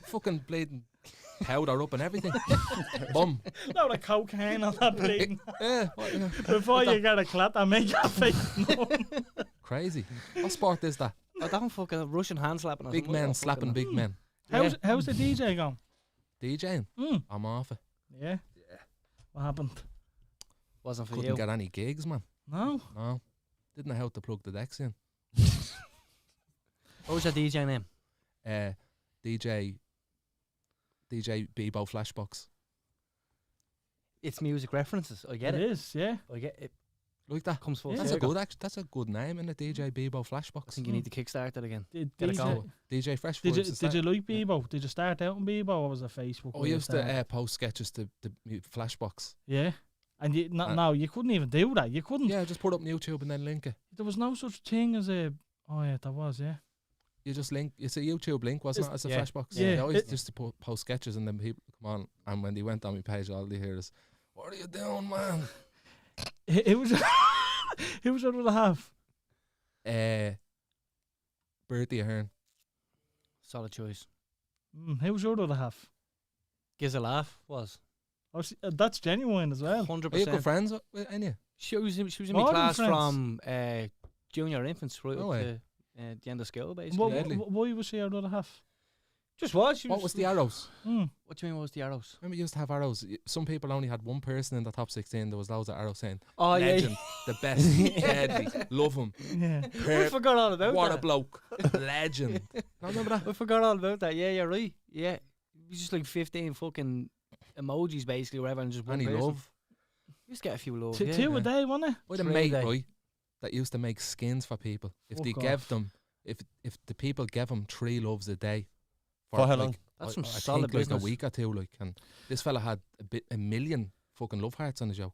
Fucking bleeding powder up and everything. Bum. Load of cocaine on that bleeding. Yeah. What, Before you get a clap, I make your face numb. crazy. What sport is that? I don't fucking Russian hand slapping. or Big something. I men don't slapping fucking big men. How's the DJ going? DJing. Mm. I'm off it. Yeah. What happened? know. Wasn't for Couldn't you. get any gigs, man. No. No. Didn't know how to plug the decks in. What was your DJ name? DJ Bebo Flashbox. It's music references. I get It it. is, yeah. I get it. Like that. Comes full Yeah. That's a circle. good that's a good name in the DJ Bebo I Flashbox. think you need to kickstart it again. Did Get a DJ go. DJ Fresh Did you, Vibes, is did that- you like Bebo? Did you start out on Bebo or was it Facebook? Oh, where I you used to started? post sketches to Flashbox. Yeah. And no, you couldn't even do that. You couldn't. Yeah, just put up on YouTube and then link it. There was no such thing as a. Oh yeah, there was. Yeah. You just link. It's a YouTube link, wasn't it? As a yeah. Flashbox. Yeah. They always It- just to post sketches and then people come on. And when they went on my page, all they hear is, What are you doing, man? It was. Who was your other half? Bertie Ahern. Solid choice. Who was your other half? Gives a laugh. Was Oh, that's genuine as well. 100%. Are you good friends with any? She was in More my than class friends. from junior infants right No up way. to the end of school, basically. Deadly. Why was she your other half? Just was. What was the arrows? What do you mean? What was the arrows? Remember you used to have arrows. Some people only had one person in the top 16. There was loads of arrows saying, Oh legend, the best, deadly, love him. Yeah. I forgot all about What a that. bloke, legend. No, remember that? I forgot all about that. Yeah, you're right. Yeah, it was just like 15 fucking emojis, basically, whatever, and just one Any person. love. You just get a few love. Two yeah. a day, wasn't it? I had a Three mate, day. right, that used to make skins for people. If they Fuck gave off. them, if the people gave him 3 loves a day. For how long? That's I some think solid like business. a week or two, like, and this fella had a million fucking love hearts on his yoke.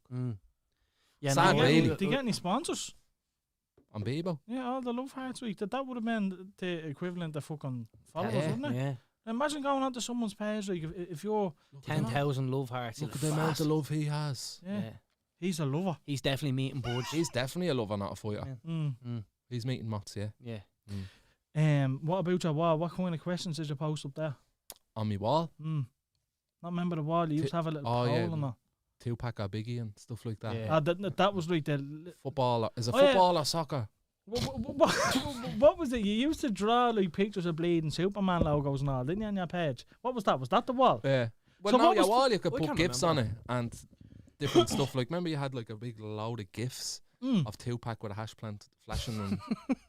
Yeah, Sad, no, really. Did you get any sponsors? On Bebo. Yeah, all the Love Hearts week. That would have been the equivalent of fucking followers, Yeah. wouldn't it? Yeah, Imagine going onto someone's page, like, if you're... 10,000 love hearts. Look in at the amount fast. of love he has. Yeah, Yeah. he's a lover. He's definitely meeting buds. He's definitely a lover, not a fighter. Yeah. He's meeting Mots, yeah. Yeah. What about your wall? What kind of questions did you post up there? On me wall, Not remember the wall. You used to have a little Oh, poll yeah. and that. 2-pack or Biggie and stuff like that. Yeah. That was like the... Football, is it Oh, yeah. football or soccer? What was it? You used to draw like pictures of bleeding Superman logos and all, didn't you, on your page? What was that? Was that the wall? Yeah. Well, So no, what your was wall you could I put can't gifs on it remember. and different stuff. Like, remember you had like a big load of gifs of 2-pack with a hash plant flashing and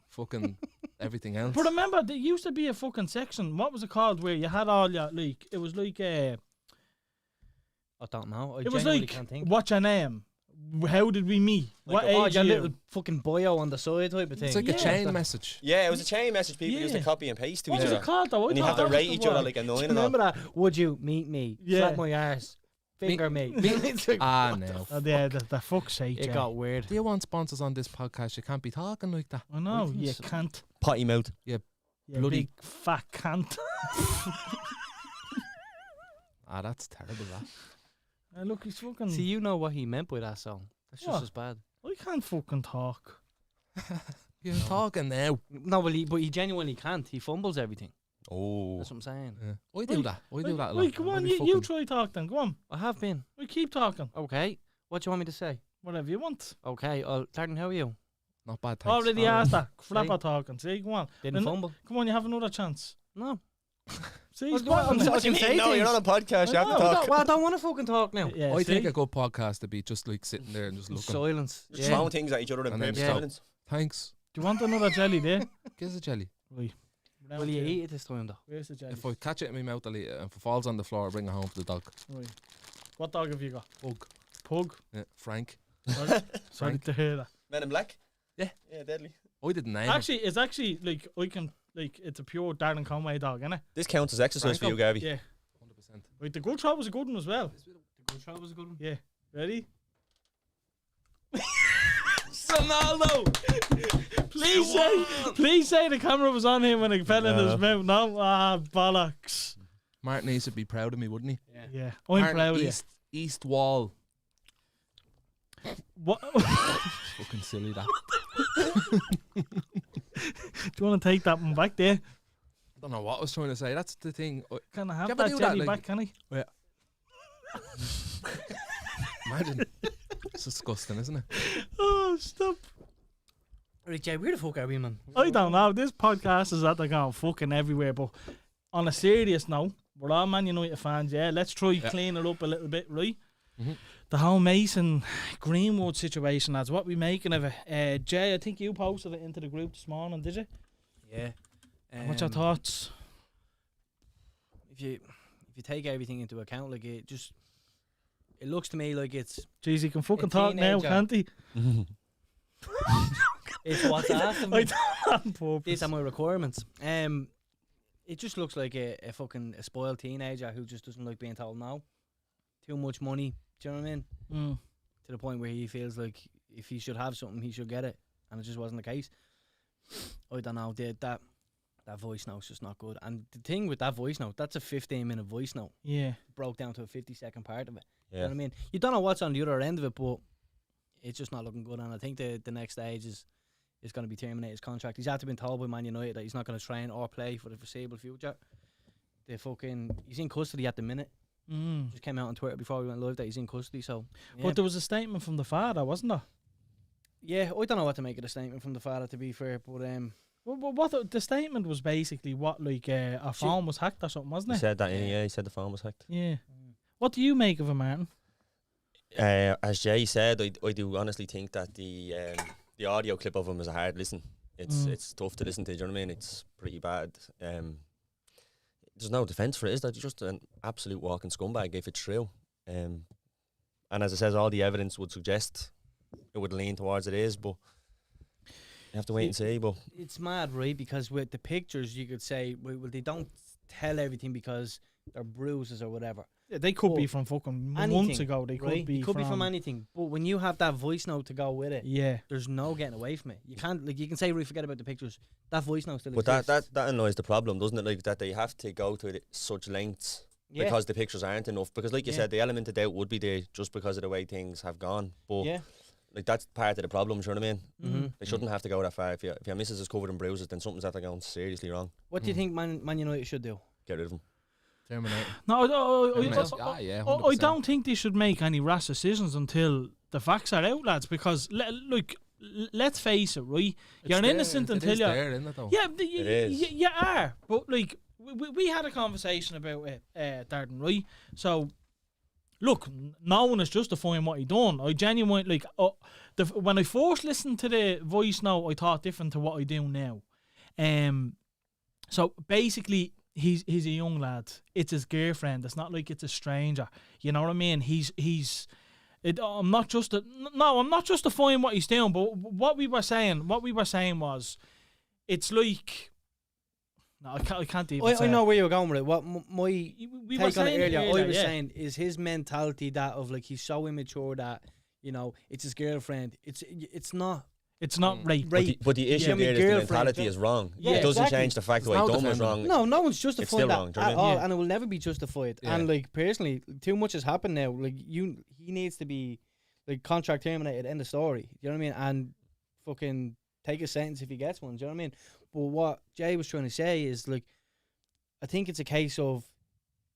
fucking everything else. But remember, there used to be a fucking section. What was it called? Where you had all your like, it was like I don't know. I it was genuinely like, can't think. what's your name? How did we meet? Like, what age your are you? little fucking bio on the side type of thing. It's like Yeah. a chain message. Yeah, it was a chain message people used to Yeah. copy and paste to What each was it other. called though? I And you thought have to that was rate the each other wall. like annoying Do you and all. remember that? Would you meet me? Yeah. Slap my arse. Finger me. It's like, Ah, no. Oh, yeah, the fuck's sake, it yeah. got weird. Do you want sponsors on this podcast? You can't be talking like that. I know, What you is- can't. Potty mouth. You Bloody- big fat cunt. Ah, that's terrible, that. Look, he's fucking... See, you know what he meant by that song. That's just What? as bad. I can't fucking talk. You're talking now. No, but he genuinely can't. He fumbles everything. Oh. That's what I'm saying. Yeah. I do that. I do that a lot. Wait, come I'm on, really you fucking- try talk then. Go on. I have been. We keep talking. Okay. What do you want me to say? Whatever you want. Okay. Darren, how are you? Not bad, thanks. Already Alright. asked that. See? Flapper talking. See, come on. Didn't Then- fumble. Come on, you have another chance. No. See, Well, he's what- I'm back on sorry. it. can say No, you're things. on a podcast. You have to I know. talk. Well, I don't want to fucking talk now. Yeah, I see? think a good podcast to be just like sitting there and just looking. Silence. Just Yeah. throwing things at each other and And then purpose stop. evidence. Thanks. Do you want another jelly there? Give us a jelly. Right. Will you eat it this time, though? Where's the jelly? If I catch it in my mouth, I'll eat it. And if it falls on the floor, I'll bring it home for the dog. Right. What dog have you got? Pug. Pug. Yeah, Frank. Sorry Frank. to hear that. Men in Black? Yeah. Yeah, deadly. I didn't name him. Actually, it's actually like I can like it's a pure Darren Conway dog, innit? This counts as exercise for you, Gabby. Yeah. 100%. Right, the good throw was a good one as well. The good shot was a good one. Yeah. Ready? Ronaldo! Please say the camera was on him when it fell in his mouth. No, bollocks. Martin needs to be proud of me, wouldn't he? Yeah, I'm Martin, proud of you. East wall. What? Fucking silly that. Do you want to take that one back there? I don't know what I was trying to say. That's the thing. Can I Do have you ever that do jelly that, like- back, can I? Imagine. It's disgusting, isn't it? Oh, stop. Right, Jay, where the fuck are we, man? I don't know. This podcast is that they're going fucking everywhere, but on a serious note, we're all Man United fans, yeah. Let's try clean it up a little bit, right? Mhm. The whole Mason Greenwood situation, lads. What we making of it? Jay, I think you posted it into the group this morning, did you? Yeah. What's your thoughts? If you take everything into account, like it looks to me like it's Jeez, he can fucking A talk now, teenager. can't he? it's what's after I me. don't on purpose. These are my requirements. It just looks like a fucking spoiled teenager who just doesn't like being told no. Too much money. Do you know what I mean? Mm. To the point where he feels like if he should have something, he should get it, and it just wasn't the case. I don't know. that voice note's just not good. And the thing with that voice note, that's a 15-minute voice note. Yeah. Broke down to a 50-second part of it. Yeah. You know what I mean? You don't know what's on the other end of it, but it's just not looking good. And I think the next stage is going to be terminate his contract. He's after been told by Man United that he's not going to train or play for the foreseeable future. He's in custody at the minute. Just came out on Twitter before we went live that he's in custody. So, yeah. But there was a statement from the father, wasn't there? Yeah, I don't know what to make of the statement from the father, to be fair, but Well, what the statement was basically what, like, a phone was hacked or something, wasn't He it? said that, he said the phone was hacked. Yeah. What do you make of it, Martin? As Jay said, I do honestly think that the audio clip of him is a hard listen. It's tough to listen to, do you know what I mean? It's pretty bad. There's no defence for it, is that? He's just an absolute walking scumbag if it's true. And as I says, all the evidence would suggest it would lean towards it is, but you have to wait and see. But it's mad, right? Because with the pictures, you could say, well, they don't tell everything because they're bruises or whatever. Yeah, they could be from fucking months ago. They could be from anything. But when you have that voice note to go with it, yeah, there's no getting away from it. You can't, like, you can say, forget about the pictures. That voice note still but exists. that annoys the problem, doesn't it? Like that they have to go to such lengths because the pictures aren't enough. Because like you said, the element of doubt would be there just because of the way things have gone. But like that's part of the problem. You know what I mean? Mm-hmm. They shouldn't have to go that far. If your missus is covered in bruises, then something's after going seriously wrong. What do you think Man United should do? Get rid of them. Terminate. No, Yeah, I don't think they should make any rash decisions until the facts are out, lads. Because let's face it, right? You're innocent until you're there, isn't it, though? Yeah, it is. You are. But like we had a conversation about it, Darren, right? So look, no one is justifying what he done. I genuinely when I first listened to the voice note, I thought different to what I do now. So basically, he's a young lad. It's his girlfriend. It's not like it's a stranger. You know what I mean? I'm not justifying what he's doing, but what we were saying was, it's like. No, I can't even say. I know where you're going with it. What my take on it earlier, I was saying is his mentality that of like he's so immature that, you know, it's his girlfriend. It's not. It's not rape. But the issue there is the mentality is wrong. It doesn't change the fact that what done was wrong. No one's justifying that wrong, at all, and it will never be justified. Yeah. And like personally, too much has happened now. Like he needs to be like contract terminated. End of story. You know what I mean? And fucking take a sentence if he gets one. Do you know what I mean? But what Jay was trying to say is like, I think it's a case of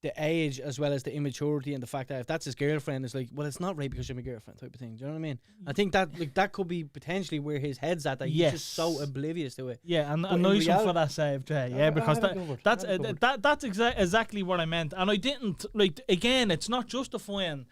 the age as well as the immaturity and the fact that if that's his girlfriend, it's like, well, it's not rape because you're my girlfriend type of thing. Do you know what I mean? I think that that could be potentially where his head's at. That he's just so oblivious to it. Yeah, and nice one for that save, Jay. Yeah, because that's exactly what I meant. And I didn't again. It's not justifying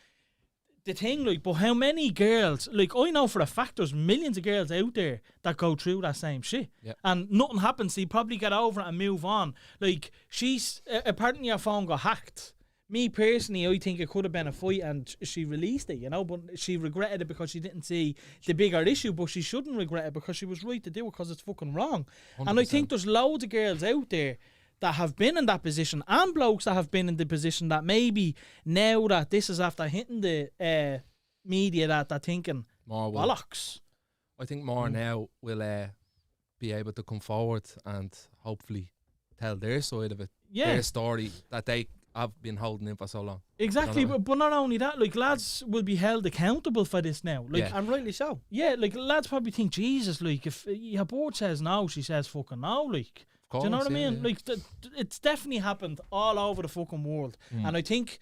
the thing, but how many girls? Like I know for a fact, there's millions of girls out there that go through that same shit, and nothing happens. They probably get over it and move on. Like she's apparently her phone got hacked. Me personally, I think it could have been a fight, and she released it, you know. But she regretted it because she didn't see the bigger issue. But she shouldn't regret it because she was right to do it because it's fucking wrong. 100%. And I think there's loads of girls out there that have been in that position, and blokes that have been in the position that maybe now that this is after hitting the media that they're thinking bollocks. I think more now will be able to come forward and hopefully tell their side of it, their story that they have been holding in for so long. Exactly, but not only that, like lads will be held accountable for this now. Like, and rightly so. Yeah, like lads probably think, Jesus, like if your board says no, she says fucking no, like. Do you know what I mean? Like, it's definitely happened all over the fucking world. And I think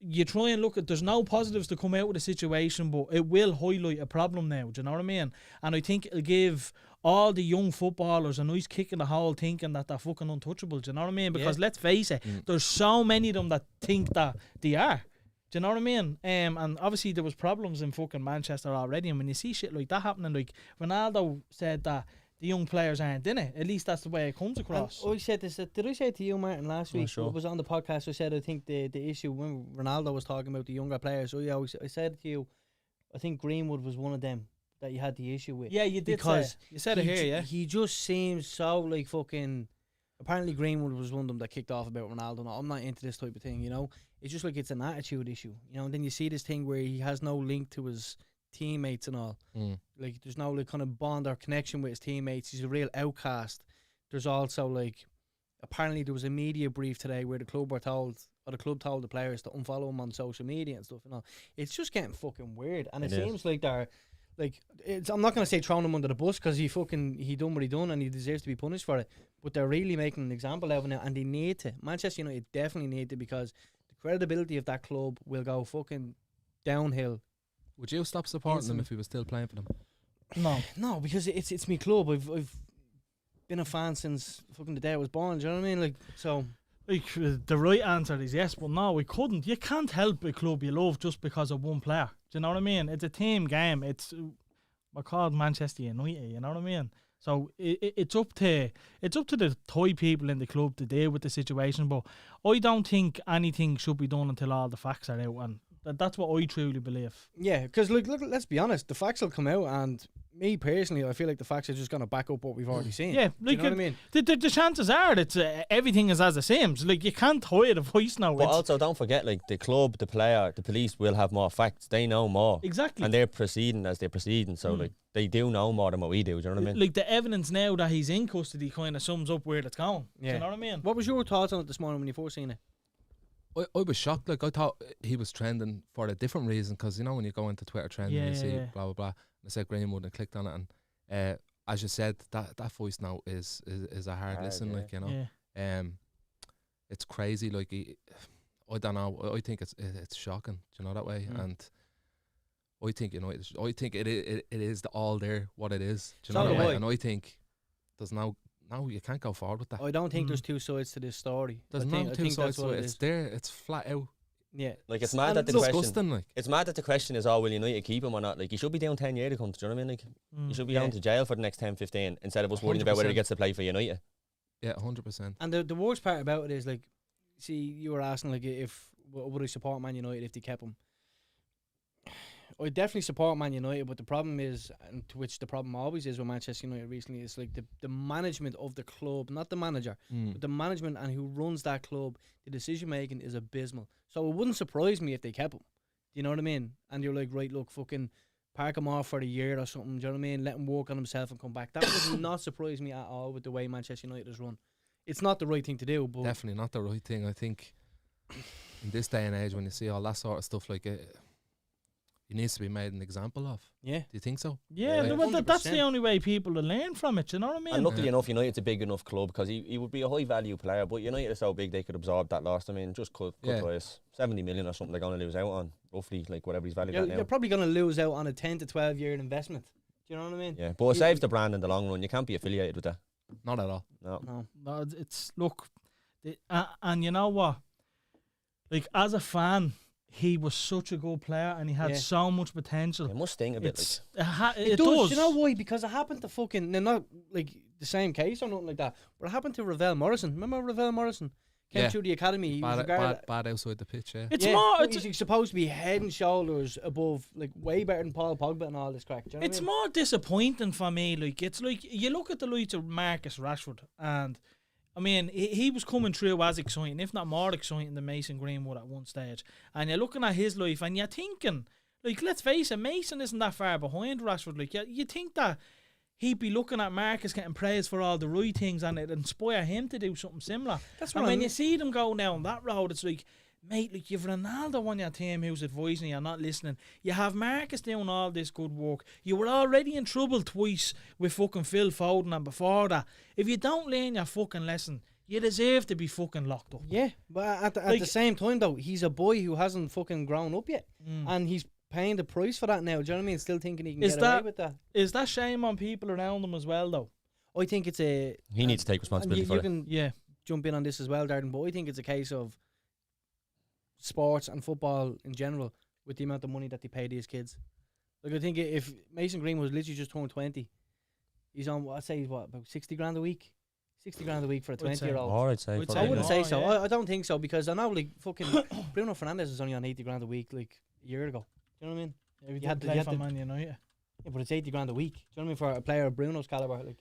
you try and look at, there's no positives to come out of the situation, but it will highlight a problem now. Do you know what I mean? And I think it'll give all the young footballers a nice kick in the hole thinking that they're fucking untouchable. Do you know what I mean? Because let's face it, there's so many of them that think that they are. Do you know what I mean? And obviously there was problems in fucking Manchester already. And when you see shit like that happening, like Ronaldo said that the young players aren't in it. At least that's the way it comes across. And I said this. Did I say it to you, Martin, last week? Sure. It was on the podcast. I said I think the issue when Ronaldo was talking about the younger players. I said to you, I think Greenwood was one of them that you had the issue with. Yeah, you did. Because you said it here. Yeah, he just seems so like fucking. Apparently, Greenwood was one of them that kicked off about Ronaldo. No, I'm not into this type of thing. You know, it's just like it's an attitude issue. You know, and then you see this thing where he has no link to his teammates and all. Like there's no like kind of bond or connection with his teammates. He's a real outcast. there's also like, apparently there was a media brief today where the club told the players to unfollow him on social media and stuff and all. It's just getting fucking weird, and it seems like they're like, I'm not gonna say throwing him under the bus because he done what he done and he deserves to be punished for it. But they're really making an example out of him now, and they need to. Manchester United definitely need to, because the credibility of that club will go fucking downhill. Would you stop supporting them if he was still playing for them? No, because it's me club. I've been a fan since fucking the day I was born. Do you know what I mean? Like, so. Like, the right answer is yes, but no, we couldn't. You can't help a club you love just because of one player. Do you know what I mean? It's a team game. We're called Manchester United. You know what I mean? So it's up to the Thai people in the club to deal with the situation. But I don't think anything should be done until all the facts are out, and that's what I truly believe. Yeah, because look, let's be honest. The facts will come out, and me personally, I feel like the facts are just going to back up what we've already seen. Yeah, like, you know what I mean? The chances are that everything is as it seems. Like, you can't hide a voice now. But also, don't forget, like, the club, the player, the police will have more facts. They know more. Exactly. And they're proceeding as they're proceeding. So, like, they do know more than what we do. Do you know what I mean? Like, the evidence now that he's in custody kind of sums up where it's going. Yeah. Do you know what I mean? What was your thoughts on it this morning when you first seen it? I was shocked. Like, I thought he was trending for a different reason, because, you know, when you go into Twitter trending, you see blah, blah, blah. And I said Greenwood and clicked on it, and as you said, that voice now is a hard listen, like, you know. Yeah. It's crazy. Like, I don't know. I think it's shocking. Do you know that way? And I think, you know, I think it is all there what it is. Do you know that way? And I think there's no, you can't go forward with that. I don't think there's two sides to this story. There's no two sides to it. It's there. It's flat out. Yeah, like, it's mad that the question. Like, it's mad that the question is, will United keep him or not? Like, he should be down 10 years to come. Do you know what I mean? Like, he should be down to jail for the next 10, 15 instead of us worrying about whether he gets to play for United. Yeah, 100%. And the worst part about it is, like, see, you were asking, like, if would I support Man United if they kept him? I definitely support Man United, but the problem is, and to which the problem always is with Manchester United recently, is like the management of the club, not the manager, but the management and who runs that club. The decision making is abysmal. So it wouldn't surprise me if they kept him. Do you know what I mean? And you're like, right, look, fucking park him off for a year or something. Do you know what I mean? Let him work on himself and come back. That would not surprise me at all with the way Manchester United is run. It's not the right thing to do, but definitely not the right thing. I think in this day and age, when you see all that sort of stuff, like it needs to be made an example of. Yeah. Do you think so? Yeah, like, that's the only way people will learn from it, you know what I mean? And luckily enough, United's a big enough club, because he would be a high value player, but United are so big they could absorb that loss. I mean, just cut price, 70 million or something they're going to lose out on, roughly, like whatever he's valued at now. They're probably going to lose out on a 10 to 12 year investment. Do you know what I mean? Yeah, but it saves the brand in the long run. You can't be affiliated with that. Not at all. No, it's, look, and you know what? Like, as a fan, he was such a good player and he had so much potential. It must sting a bit. It does. You know why? Because it happened to fucking, they're not like the same case or nothing like that, but it happened to Ravel Morrison. Remember Ravel Morrison? Came through the academy. He was bad outside the pitch, It's more. He's supposed to be head and shoulders above, like, way better than Paul Pogba and all this crack. Do you know it's more disappointing for me. Like, it's like you look at the likes of Marcus Rashford, and I mean, he was coming through as exciting, if not more exciting than Mason Greenwood at one stage. And you're looking at his life and you're thinking, like, let's face it, Mason isn't that far behind Rashford. Like, you think that he'd be looking at Marcus getting praised for all the right things and it'd inspire him to do something similar. That's and when you see them go down that road, it's like, mate, like, you've Ronaldo on your team who's advising you, not listening. You have Marcus doing all this good work. You were already in trouble twice with fucking Phil Foden, and before that, if you don't learn your fucking lesson, you deserve to be fucking locked up. Yeah, but at the same time, though, he's a boy who hasn't fucking grown up yet. And he's paying the price for that now. Do you know what I mean? Still thinking he can get away with that. Is that shame on people around him as well, though? I think it's a... He needs to take responsibility for it. You can jump in on this as well, Darren, but I think it's a case of sports and football in general with the amount of money that they pay these kids. Like, I think if Mason Greenwood was literally just turned 20, he's on, I'd say, about 60 grand a week? 60 grand a week for a 20-year-old. Or I'd say. I wouldn't say so. I don't think so, because I know, like, fucking Bruno Fernandes is only on 80 grand a week, like, a year ago. Do you know what I mean? Yeah, you had to play for Man United. Yeah, but it's 80 grand a week. Do you know what I mean? For a player of Bruno's caliber, like.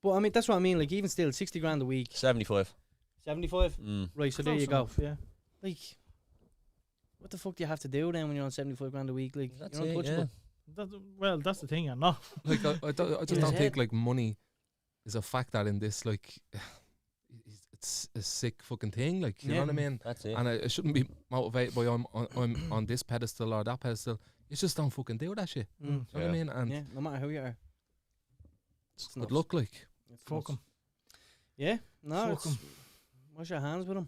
But I mean, that's what I mean. Like, even still, 60 grand a week. 75. 75. Right. So there you go. Yeah. Like, what the fuck do you have to do then when you're on 75 grand a week? Like, That's you're untouchable. Well, that's the thing, I'm not. Like, I just don't think, like, money is a factor in this. Like, it's a sick fucking thing. Like, you know what I mean? That's it. And I shouldn't be motivated by I'm on this pedestal or that pedestal. You just don't fucking do that shit. You know what I mean? And no matter who you are. good luck, like. Fuck him. Yeah, no, Fuck him. wash your hands with him.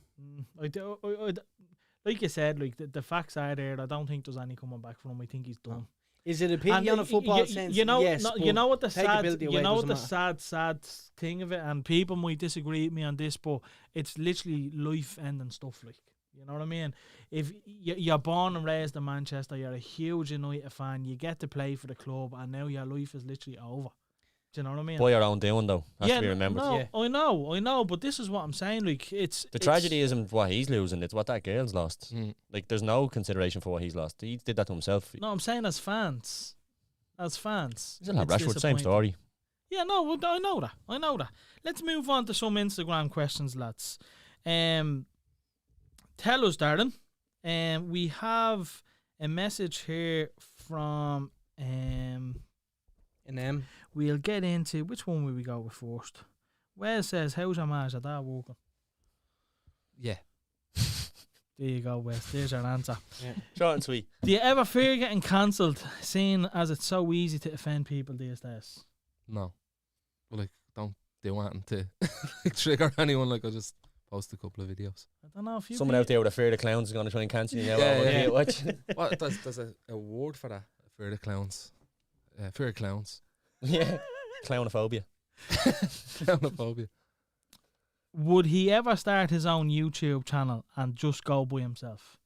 Like you said, like the facts are there. I don't think there's any coming back from him. I think he's done. Is it a pity And on a football sense? You know, yes, you know what the take sad, ability you away, know what doesn't the matter. sad thing of it, and people might disagree with me on this, but it's literally life-ending stuff. Like, you know what I mean? If you're born and raised in Manchester, you're a huge United fan, you get to play for the club, and now your life is literally over. Do you know what I mean? By your own doing, though. Has to be remembered. No, I know, but this is what I'm saying. Like, it's The tragedy isn't what he's losing; it's what that girl's lost. Mm. Like, there's no consideration for what he's lost. He did that to himself. No, I'm saying as fans. As fans. He's a lad, it's Rashford, same disappointing. story. Yeah, no, I know that. Let's move on to some Instagram questions, lads. Tell us, Darren. We have a message here from we'll get into which one will we go with first. Wes says, "How's your marriage? Are that working?" Yeah. There you go, Wes. There's your answer. Short and sweet. Do you ever fear getting cancelled, seeing as it's so easy to offend people these days? No. Well, like, don't do anything to like, trigger anyone. Like, I just post a couple of videos. I don't know if you. Someone out there with a fear of the clowns is going to try and cancel you now. Yeah. Watch. What? There's a word for that. Fear of clowns. Fear of clowns. Yeah. Clownophobia. Clownophobia. Would he ever start his own YouTube channel and just go by himself?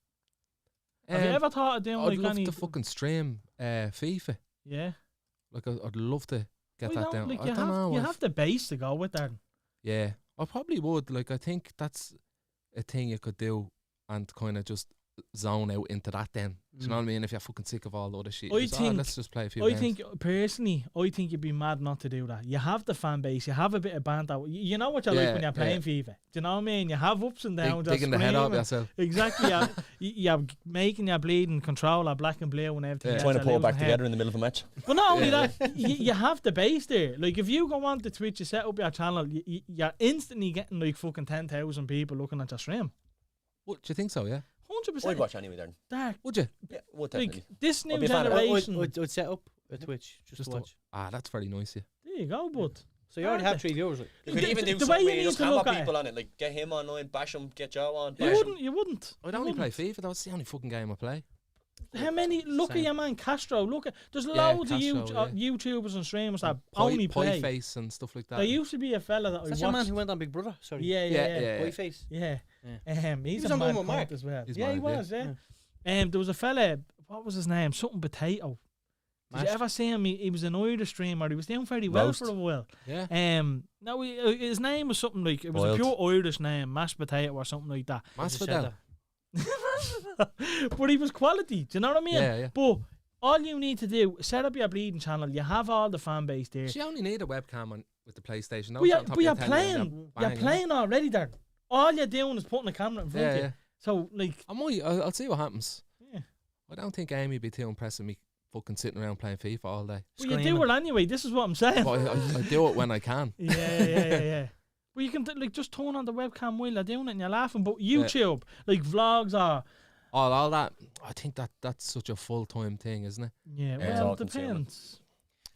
Have you ever thought of doing I'd like love any? to fucking stream FIFA. Yeah. Like, I'd love to get Why that don't- down. Like I you don't know. you have the base to go with that. Yeah, I probably would. Like, I think that's a thing you could do and kind of just zone out into that then. Do you know what I mean? If you're fucking sick of all the other shit. I Just, think- let's just play a few I games. think personally, I think you'd be mad not to do that. You have the fan base, you have a bit of banter. You know what you're like Yeah, when you're playing FIFA. Do you know what I mean? You have ups and downs. you're Digging the head out of screaming. yourself. Exactly. You're making your bleeding controller black and blue and everything. Yeah. else, Trying to you're pull it back losing together in the middle of a match. But not only Yeah. that, you have the base there. Like, if you go on to Twitch, you set up your channel, you're instantly getting like fucking 10,000 people looking at your stream. What, do you think so, yeah? 100%. I'd watch anyway, Darren. Dark. Would you? Yeah, would Like, definitely. this new I'd be a fan of it. generation. I'd set up a Twitch just to to- watch. That's very nice, yeah. There you go, bud. So you already have 3 viewers. Like. You could even do the way something you where you need just to hammer look at people on it. Like, get him online, bash him, get Joe on. You bash him. wouldn't. You wouldn't. I'd You only play wouldn't. FIFA. That's the only fucking game I play. How many? Look at Same. your man Castro. Look at. There's Yeah, loads of Castro, YouTubers and streamers that Pie only play. face and stuff like that. There used to be a fella that I Is that watched. your man who went on Big Brother? Sorry. Yeah. Boy face. Yeah. He's was a on the mad one with Mark. cunt as well. He's Yeah, he mad, yeah. was. Yeah. There was a fella. What was his name? Something Potato. Did you Mashed. ever see him? He was an Irish streamer. He was doing very well Roast. for a while. Yeah. No, his name was something like, it was Boiled. a pure Irish name, mashed potato or something like that. Masvidal. But he was quality. Do you know what I mean? Yeah, yeah. But all you need to do, set up your bleeding channel. You have all the fan base there. You only need a webcam on with the PlayStation. No, But it's on top of your you're telly and playing. you're You're banging playing already there. All you're doing is putting a camera in it. front of Yeah, you. yeah. So, like, I'll see what happens. yeah. I don't think Amy would be too impressed with me fucking sitting around playing FIFA all day. Well, you do it anyway. This is what I'm saying. But I do it when I can. Yeah. Well, you can like just turn on the webcam while you're doing it and you're laughing. But YouTube, like vlogs or All that. I think that's such a full-time thing, isn't it? yeah, Yeah, it's well, all it depends.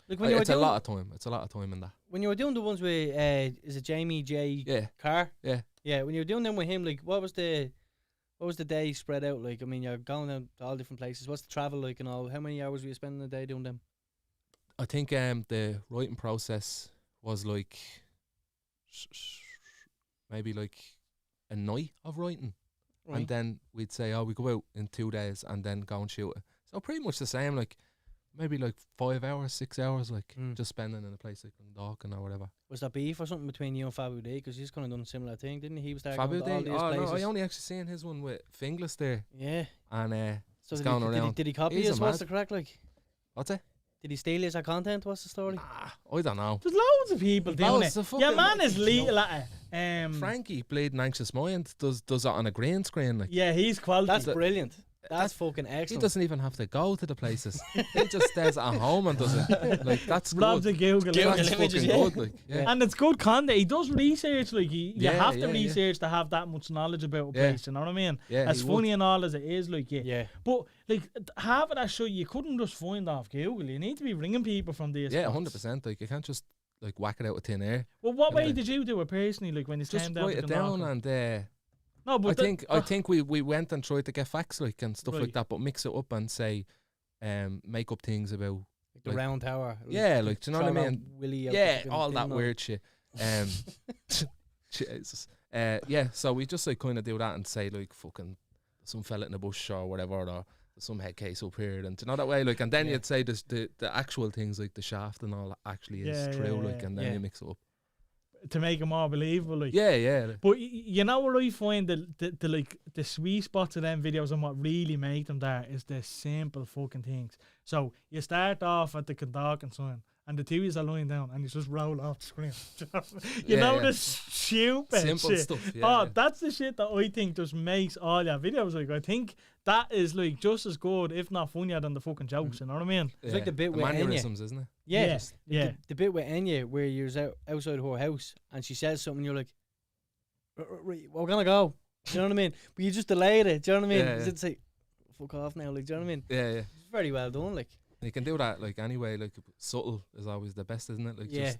Like when you were It's a doing, lot of time. It's a lot of time in that. when you were doing the ones with is it Jamie J Yeah. Carr? Yeah. Yeah. When you were doing them with him, like what was the day spread out like? I mean, you're going out to all different places. What's the travel like and all? How many hours were you spending a day doing them? I think the writing process was like maybe like a night of writing. Right. And then we'd say, we go out in 2 days and then go and shoot it. So pretty much the same, like maybe like 5 hours, 6 hours, like just spending in a place like Dundalkin or whatever. Was there beef or something between you and Fabu D? Because he's kind of done a similar thing, didn't he? He was there Fabu going to all D? these Oh places. no, I only actually seen his one with Finglas there. Yeah. And So it's did going he, around. Did he copy He's a us? What's mad- the crack like? What's it? Did he steal his content? What's the story? I don't know. There's loads of people doing Loads it. of fucking- Your man is lethal at it. Frankie, Bleeding Anxious Mind, does it on a green screen. Like, Yeah, he's quality. That's brilliant. That's fucking He excellent. doesn't even have to go to the places. He just stays at home and does it. Like, that's Rob's a good. Google. That's images, fucking yeah. good. Like, yeah. And it's good content. He does research. Like you Yeah, have to yeah, yeah. research to have that much knowledge about a Yeah. place. You know what I mean? Yeah, as he funny would. and all as it is, like Yeah. But like half of that show you couldn't just find off Google. You need to be ringing people from these. Yeah, spots. 100%. Like, you can't just like whack it out of thin air. Well, what way Yeah. did you do it personally? Like when you Just came down write to it down Connacht? and No, but I think we went and tried to get facts like and stuff Right. like that, but mix it up and say, make up things about Like the like- round tower. yeah, like, do you know what I Throw out mean? Willie out the Yeah, fucking all thing that and weird shit. Jesus. Yeah, so we just like kind of do that and say like fucking some fella in the bush or whatever, or some head case up here, and do you know that way, like, and then Yeah. you'd say this, the actual things like the shaft and all that actually is Yeah, true, yeah, like, and then yeah. you mix it up. to make it more believable. Like. Yeah. But you know what I find the like the sweet spots of them videos and what really make them there is the simple fucking things. So you start off at the conduct and sign, and the TVs are lying down, and you just roll off the screen. you Yeah, know yeah. the stupid Simple shit. stuff. Yeah, Oh, yeah. that's the shit that I think just makes all your videos. Like I think that is like just as good, if not funnier, than the fucking jokes. You know what I mean? It's like the bit with Enya. mannerisms, isn't it? Yeah. Yes. Yeah. The bit with Enya where you're outside her house and she says something, you're like, we're gonna go. Do you know what I mean? But you just delayed it. Do you know what I mean? Yeah, yeah. It's like, fuck off now. Like, do you know what I mean? Yeah. It's very well done. Like, You can do that like anyway. Like, subtle is always the best, isn't it? Like, yeah. just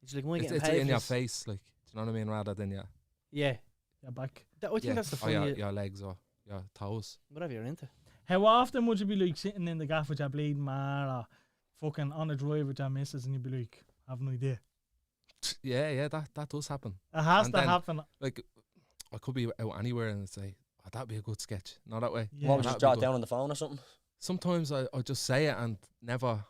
It's like, when you it's get paid in for your this. face. Like, do you know what I mean? Rather than your Yeah. You're back. I think that's the or funny. your legs or your toes. Whatever you're into. How often would you be like sitting in the gaff with your bleeding man or fucking on a drive with your missus and you'd be like, I have no idea. Yeah, that does happen. It has And to then- happen. Like, I could be out anywhere and say, oh, that'd be a good sketch. Not that way. Yeah. What would you That'd jot be down on the phone or something? Sometimes I just say it and never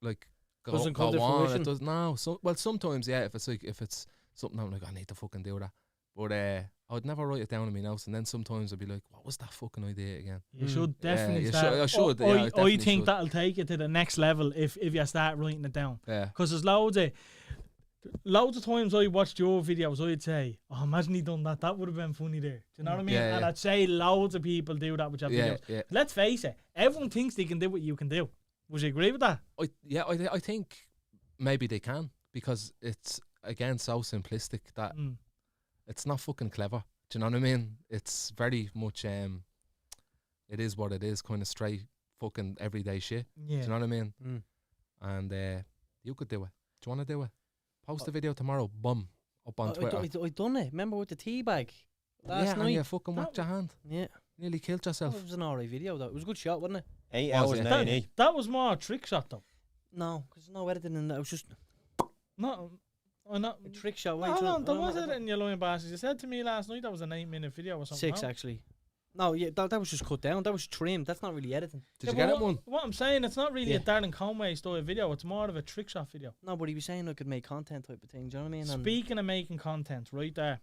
like Doesn't go come to on. fruition. It does no. So well, sometimes yeah. If it's something I'm like, I need to fucking do that. But I would never write it down in my notes, and then sometimes I'd be like, what was that fucking idea again? You Mm. should Yeah, definitely you start. should- I should, yeah, I I definitely think should. that'll take it to the next level if you start writing it down. Yeah. Because there's loads of times I watched your videos, I'd say, oh, imagine he done that. That would have been funny there. Do you know what I mean? Yeah, And yeah. I'd say loads of people do that with your Yeah, videos. yeah. Let's face it, everyone thinks they can do what you can do. Would you agree with that? I think maybe they can because it's again so simplistic that Mm. it's not fucking clever. Do you know what I mean? It's very much it is what it is, kind of straight fucking everyday shit. Yeah. Do you know what I mean? Mm. And you could do it. Do you want to do it? Post a video tomorrow, bum, up on I Twitter. done it. Remember with the tea bag last Yeah, and night? you fucking That whacked your hand. Yeah. Nearly killed That yourself. was an alright video though. It was a good shot, wasn't it? 8 Was hours it? in That, A&E. that was more a trick shot though. No, because no editing in that. It was just Not, not. a trick shot. No, hold on, there was it in your lying bastards. You said to me last night that was an 8-minute video or something. 6 no? actually. No, yeah, that was just cut down. That was trimmed. That's not really editing. Did Yeah, you get but it one? What I'm saying, it's not really a Yeah. Darren Conway style video. It's more of a trick shot video. No, but he was saying I could make content type of thing. Do you know what I mean? And Speaking of making content, right there,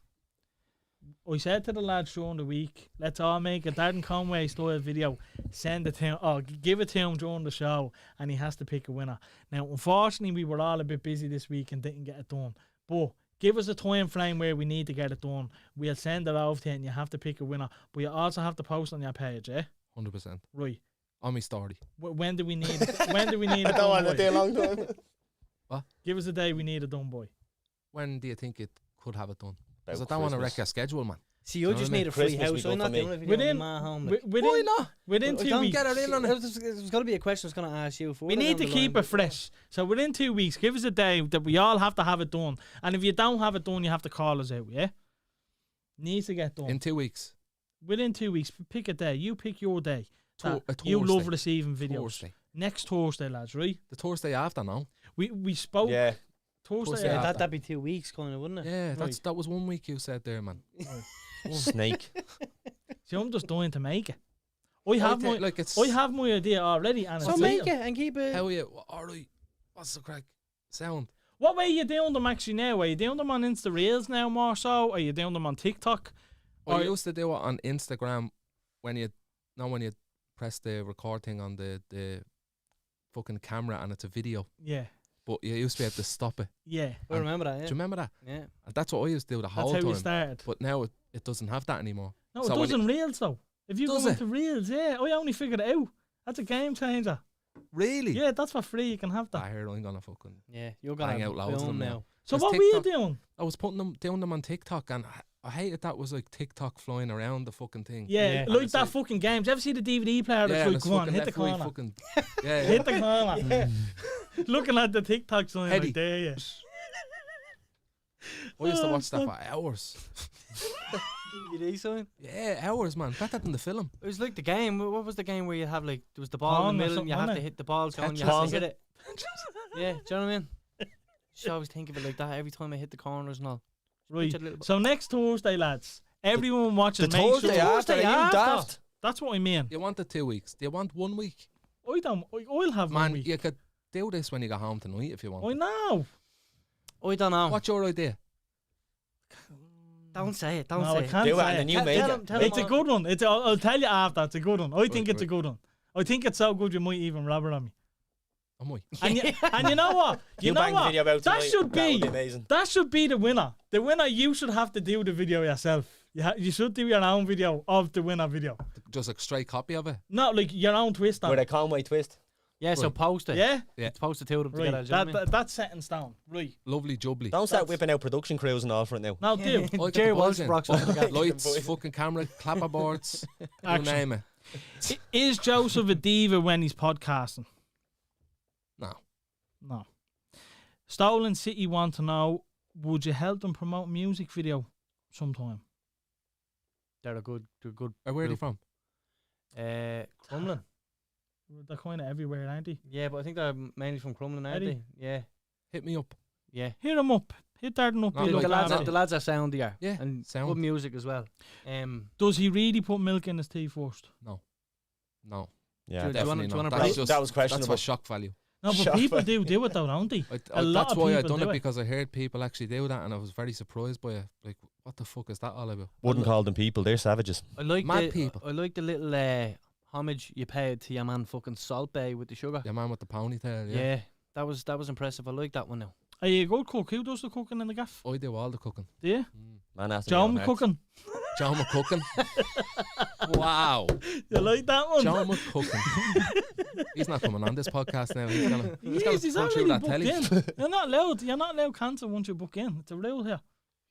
I said to the lads during the week, let's all make a Darren Conway style video, send it to him, give it to him during the show, and he has to pick a winner. Now, unfortunately, we were all a bit busy this week and didn't get it done. But give us a time frame where we need to get it done. We'll send it over to you and you have to pick a winner. But you also have to post on your page, eh? 100%. Right. On my story. When do we need it? When do we need I it don't want done, to do a boy? long time. Give us a day we need it done, boy. When do you think it could have it done? Because I About don't want to Christmas. wreck your schedule, man. see, Do you I know just what I need mean? a free Christmas house. be So good I'm not for me. doing a video Within- in my home. Like. Within, not? within I 2 don't weeks. get it in on it. There's got to be a question I was going to ask you. For We need to keep it fresh. So within 2 weeks, give us a day that we all have to have it done. And if you don't have it done, you have to call us out, yeah? Needs to get done. In 2 weeks. Within 2 weeks, pick a day. You pick your day. A You love Thursday. receiving videos. Thursday. Next Thursday, lads, right? The Thursday after now. We spoke Yeah. Thursday. Thursday Yeah, after. after. that'd be 2 weeks, kind of, wouldn't it? Yeah, Right. that was 1 week you said there, man. Snake. See, I'm just dying to make it. I have my like it's I have my idea already, and So it's make legal. it and keep it. how are you? Alright. What's the crack? Sound. What way are you doing them actually now? Are you doing them on Insta Reels now more so? Are you doing them on TikTok? I Or- used to do it on Instagram when you press the record thing on the fucking camera and it's a video. Yeah, But you used to be able to stop it. yeah. I remember that. Do Yeah. you remember that? Yeah. And that's what I used to do the That's whole how time. you started. But now it doesn't have that anymore. No, So it when does in Reels though. If you Does go it? into Reels, yeah. I only figured it out. That's a game changer. Really? Yeah, that's for free. You can have that. I heard I'm gonna fucking Yeah, you're gonna bang out loads of film them now. now. So There's what were you TikTok. doing? I was doing them on TikTok, and I hated that was like TikTok flying around the fucking thing. Yeah, Yeah. like It's that like- fucking game. Do you ever see the DVD player that's Yeah, like, it's go on, fucking hit the left, right, corner. fucking yeah, Hit the corner. Looking at the TikTok sign Eddie. like there, yeah. I used to Oh, watch that stop. for hours. DVD sign. Yeah, hours, man. Better than the film. It was like the game. What was the game where you have like there was the ball in Pong the or middle and you something, have to innit? hit the ball, and you Tetris. have to hit it. Yeah, do you know what I mean? Just always think of it like that every time I hit the corners and all. Right. Picture a little- So next Thursday, lads, everyone watching, The make Thursday sure. after, are you after. daft? That's what I mean. You want the 2 weeks? Do you want 1 week? I'll have 1 Man, week. you could do this when you go home tonight if you want. I know. I don't know. What's your idea? Don't say it. Don't No, say I it. can't Do it say and then it. you Tell- make tell it. him- tell It's a him good one. I'll tell you after. It's a good one. I think it's a right. good one. I think it's so good you might even rub it on me. Oh my. And you know what? You know bang the what? video out That tonight, should that would be. amazing. That should be the winner. The winner, you should have to do the video yourself. You should do your own video of the winner video. Just a straight copy of it. Not like your own twist on With it. a Conway twist. Yeah, so Right. post it. Yeah? Yeah. Post the two of them Right. together. do you know what I mean? That's set in stone. Right. Lovely jubbly. Don't start whipping out production crews and all for it now. Now do. Oh, get Jerry the boys Walsh in. rocks on the guy. Lights, fucking camera, clapperboards, you Action. name it. Is Joseph a diva when he's podcasting? No. No. Stolen City want to know, would you help them promote music video sometime? They're good. Where are they Group. from? Crumlin. They're kind of everywhere, aren't they? Yeah, but I think they're mainly from Crumlin, aren't Eddie? they? Yeah. Hit me up. Yeah. Hit them up. Hit Darren up. Not He'll like The look lads, after the you. lads are soundier. Yeah, And sound. good music as well. Does he really put milk in his tea first? No. Yeah, Do you definitely wanna not. break- That's just, That was that's questionable. for shock value. No, but Shut people up. do it though, don't they? A lot that's of why I people done do it it. because I heard people actually do that, and I was very surprised by it. Like, what the fuck is that all about? Wouldn't call them people, they're savages. I like Mad the people. I like the little homage you paid to your man fucking Salt Bay with the sugar. Your man with the ponytail. Yeah. Yeah. That was impressive. I like that one now. Are you a good cook? Who does the cooking in the gaff? I do all the cooking. Do you? Man after John my own heart. cooking. John McCookin. Wow. You like that one? John McCookin. He's not coming on this podcast now. He's gonna He's punch through already that booked telly. in. You're not allowed cancel once you book in. It's a rule here.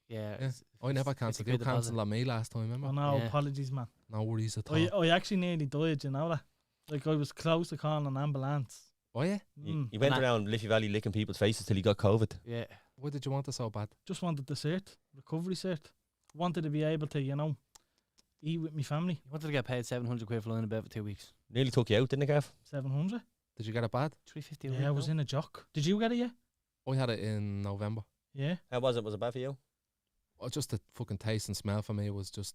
Yeah. Yeah. I never cancelled. You good deposit. cancelled on me last time, remember? Oh no, Yeah. apologies, man. No worries at all. I actually nearly died, you know that? Like I was close to calling an ambulance. Oh yeah? He went Nah. around Liffey Valley licking people's faces till he got COVID. Yeah. Why did you want it so bad? Just wanted the cert, recovery cert. Wanted to be able to, eat with my family. You wanted to get paid 700 quid for lying in bed for 2 weeks. Nearly took you out, didn't it, Gav? 700. Did you get it bad? 350. Yeah, I was in a jock. Did you get it yet? I had it in November. Yeah. How was it? Was it bad for you? Oh, just the fucking taste and smell for me was just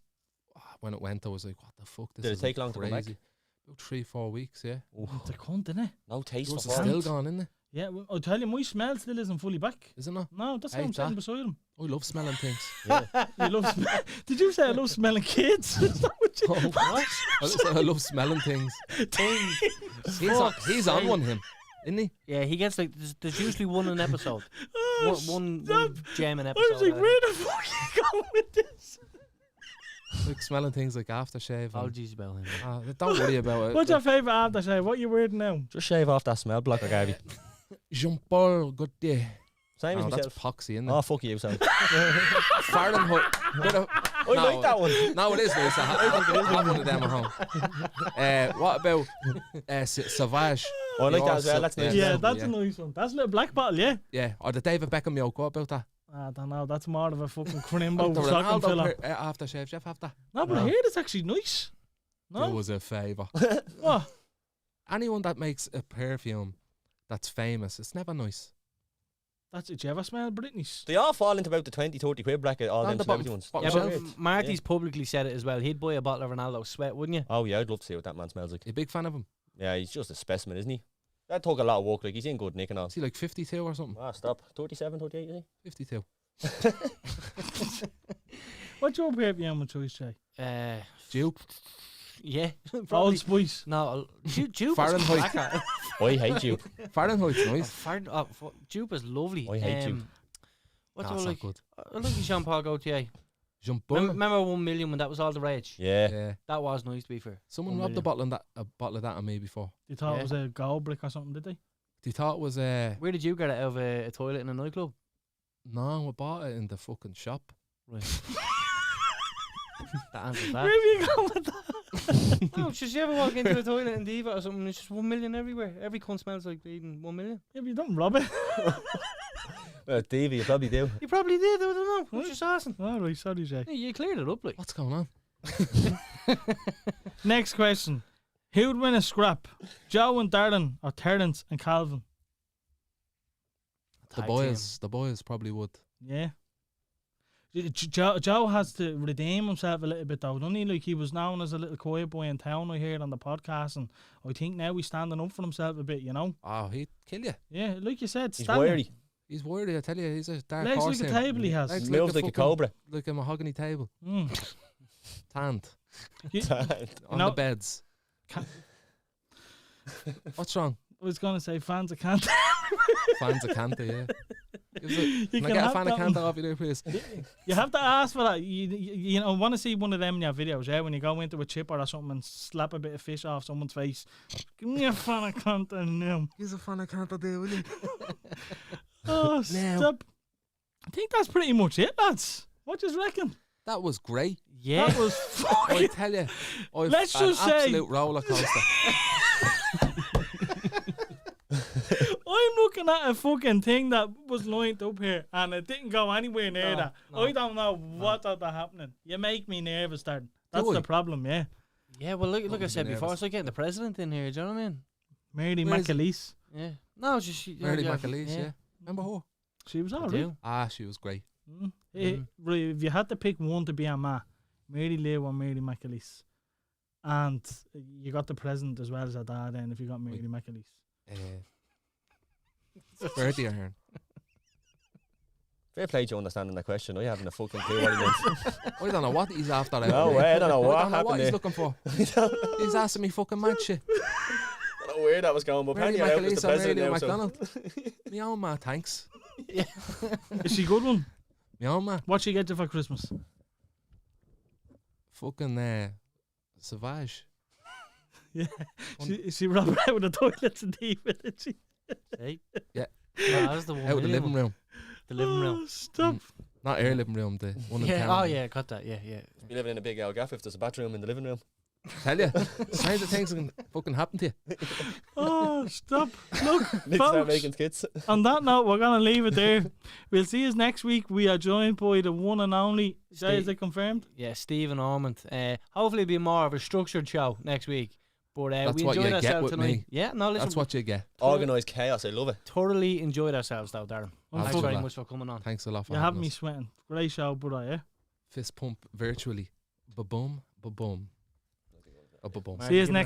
when it went, I was like, what the fuck? This Did it is take long to come back? crazy. About 3-4 weeks, yeah. It's a cunt, innit? No taste Yours for is fun. still gone, isn't it? Yeah, well, I'll tell you, my smell still isn't fully back. Is it not? No, that's why Hate I'm sitting that. beside him. I love smelling things. You love Did you say I love smelling kids? Is that what you Oh, what? I said I love smelling things. He's on one, him, isn't he? Yeah, he gets like there's usually one an episode. Oh, one stop. gem an I episode. was like, where the fuck are you going with this? Like smelling things like aftershave. And, Apologies about him. don't worry about it. What's your favourite aftershave? What are you wearing now? Just shave off that smell block I gave you. Jean-Paul Gaultier. Same Oh, as that's myself. poxy, isn't it? Oh, fuck you, son. Fahrenheit. I like that one. No, it is nice. I have one of them at home. What about Sauvage? Oh, I like The that as well. Orso- That's nice. Yeah, Yeah. that's a nice one. That's a little black bottle, yeah. Yeah, or the David Beckham yoke. What about that? I don't know. That's more of a fucking crimbo The stocking filler. Ronaldo aftershave. Jeff, have that? No, but I No. hear it's actually nice. Do No? us a favour. What? Anyone that makes a perfume that's famous, it's never nice. That's it. Do you ever smell Britney's? They all fall into about the 20-30 quid bracket, all On them the bottom- celebrity ones. bottom Yeah, shelf. but Marty's publicly said it as well. He'd buy a bottle of Ronaldo sweat, wouldn't you? Oh, yeah, I'd love to see what that man smells like. You a big fan of him? Yeah, he's just a specimen, isn't he? That took a lot of work, like, he's in good nick and all. Is he like 52 or something? Ah, stop. 37, 38, is 52. What's your perfume of choice, Jay? Duke. Yeah. Old Probably. Spice. No, Jupe Fahrenheit. he? I hate you. Fahrenheit's nice. Jupe is lovely. I hate Jupe. What Nah, do I it's like? not good. I like the Jean-Paul Gaultier. Jump boom. Remember 1 million when that was all the rage? Yeah. Yeah. That was nice, to be fair. Someone 1 robbed million. a bottle of that on me before. You thought Yeah. it was a gold brick or something, did they? They thought it was Where did you get it, out of a toilet in a nightclub? no, I bought it in the fucking shop. Right. That answers Where that. have you gone with that? No, just you ever walk into a toilet in Diva or something, it's just 1 million everywhere. Every cunt smells like bleeding 1 million. Yeah, but you don't rob it. Well, Davey, you probably do. You probably did, I don't know. I'm just asking. All right, sorry, Jay. Yeah, you cleared it up, like. What's going on? Next question. Who'd win a scrap? Joe and Darren or Terence and Calvin? The boys probably would. Yeah. Joe has to redeem himself a little bit though, doesn't he? Like, he was known as a little quiet boy in town, I heard on the podcast, and I think now he's standing up for himself a bit, you know? Oh, he'd kill you. Yeah, like you said, He's standing. wiry. He's worried, I tell you. He's a dark Legs horse. like a him. table he has. Legs Moves like a fucking- cobra. Like a mahogany table. Tanned. You- On know- the beds. What's wrong? I was going to say fans of Canter. Fans of Canter, yeah. You Can I can get a have fan that of Canter off you there, please? You have to ask for that. You know, want to see one of them in your videos, yeah? When you go into a chipper or something and slap a bit of fish off someone's face. Give me a fan of Canter now. He's a fan of Canter there, will he? Oh, stop. I think that's pretty much it, lads. What do you reckon? That was great. Yeah. That was I fucking... tell you, I've Let's an just say- absolute roller coaster. I'm looking at a fucking thing that was lined up here and it didn't go anywhere near that. I don't know what's happening. You make me nervous, Darren. That's Do the I? problem, yeah. Yeah, well, like I Wouldn't said be before, nervous. it's like getting the president in here, do you know what I mean? Mary Where is it? McAleese. Yeah. No, it's just... Mary McAleese, yeah. Remember her? She was I alright. do. Ah, she was great. Right, if you had to pick one to be a ma, Mary Lou or Mary McAleese. And you got the president as well as a dad then if you got Mary McAleese. Birdie Ahern. Fair play to understanding that question. I haven't a fucking clue what he meant. I don't know what he's after. No way, I don't know what I don't know happened what he's there. looking for. He's asking me fucking mad shit. I don't know where that was going, but Mary apparently I was the McAleese or president Mary now, so. McDonald. Me own ma, thanks. Is she a good one? Me own ma. What she get you for Christmas? Fucking Savage. Yeah. She robbed out of the toilets and deep, didn't she? Hey? Yeah. No, that was the 1 Out of the million living one. room. The living room. Oh, stop. Not our living room, the one in Yeah, town. oh yeah, got that, yeah. Be living in a big old gaff if there's a bathroom in the living room. Tell you, kinds of things can fucking happen to you. Oh, stop. Look, Need to start folks, making skits. on that note, we're going to leave it there. We'll see you next week. We are joined by the one and only, Jay, is it confirmed? Yeah, Stephen Ormond. Hopefully it'll be more of a structured show next week. But That's we what enjoyed you get ourselves with tonight. me. Yeah, no, listen. That's what you get. Organised chaos, I love it. Thoroughly enjoyed ourselves though, Darren. Thanks Absolutely. very much for coming on. Thanks a lot for You have having me us. sweating. Great show, brother, yeah? Fist pump virtually. Ba-boom, ba-boom. Ba-boom. See you next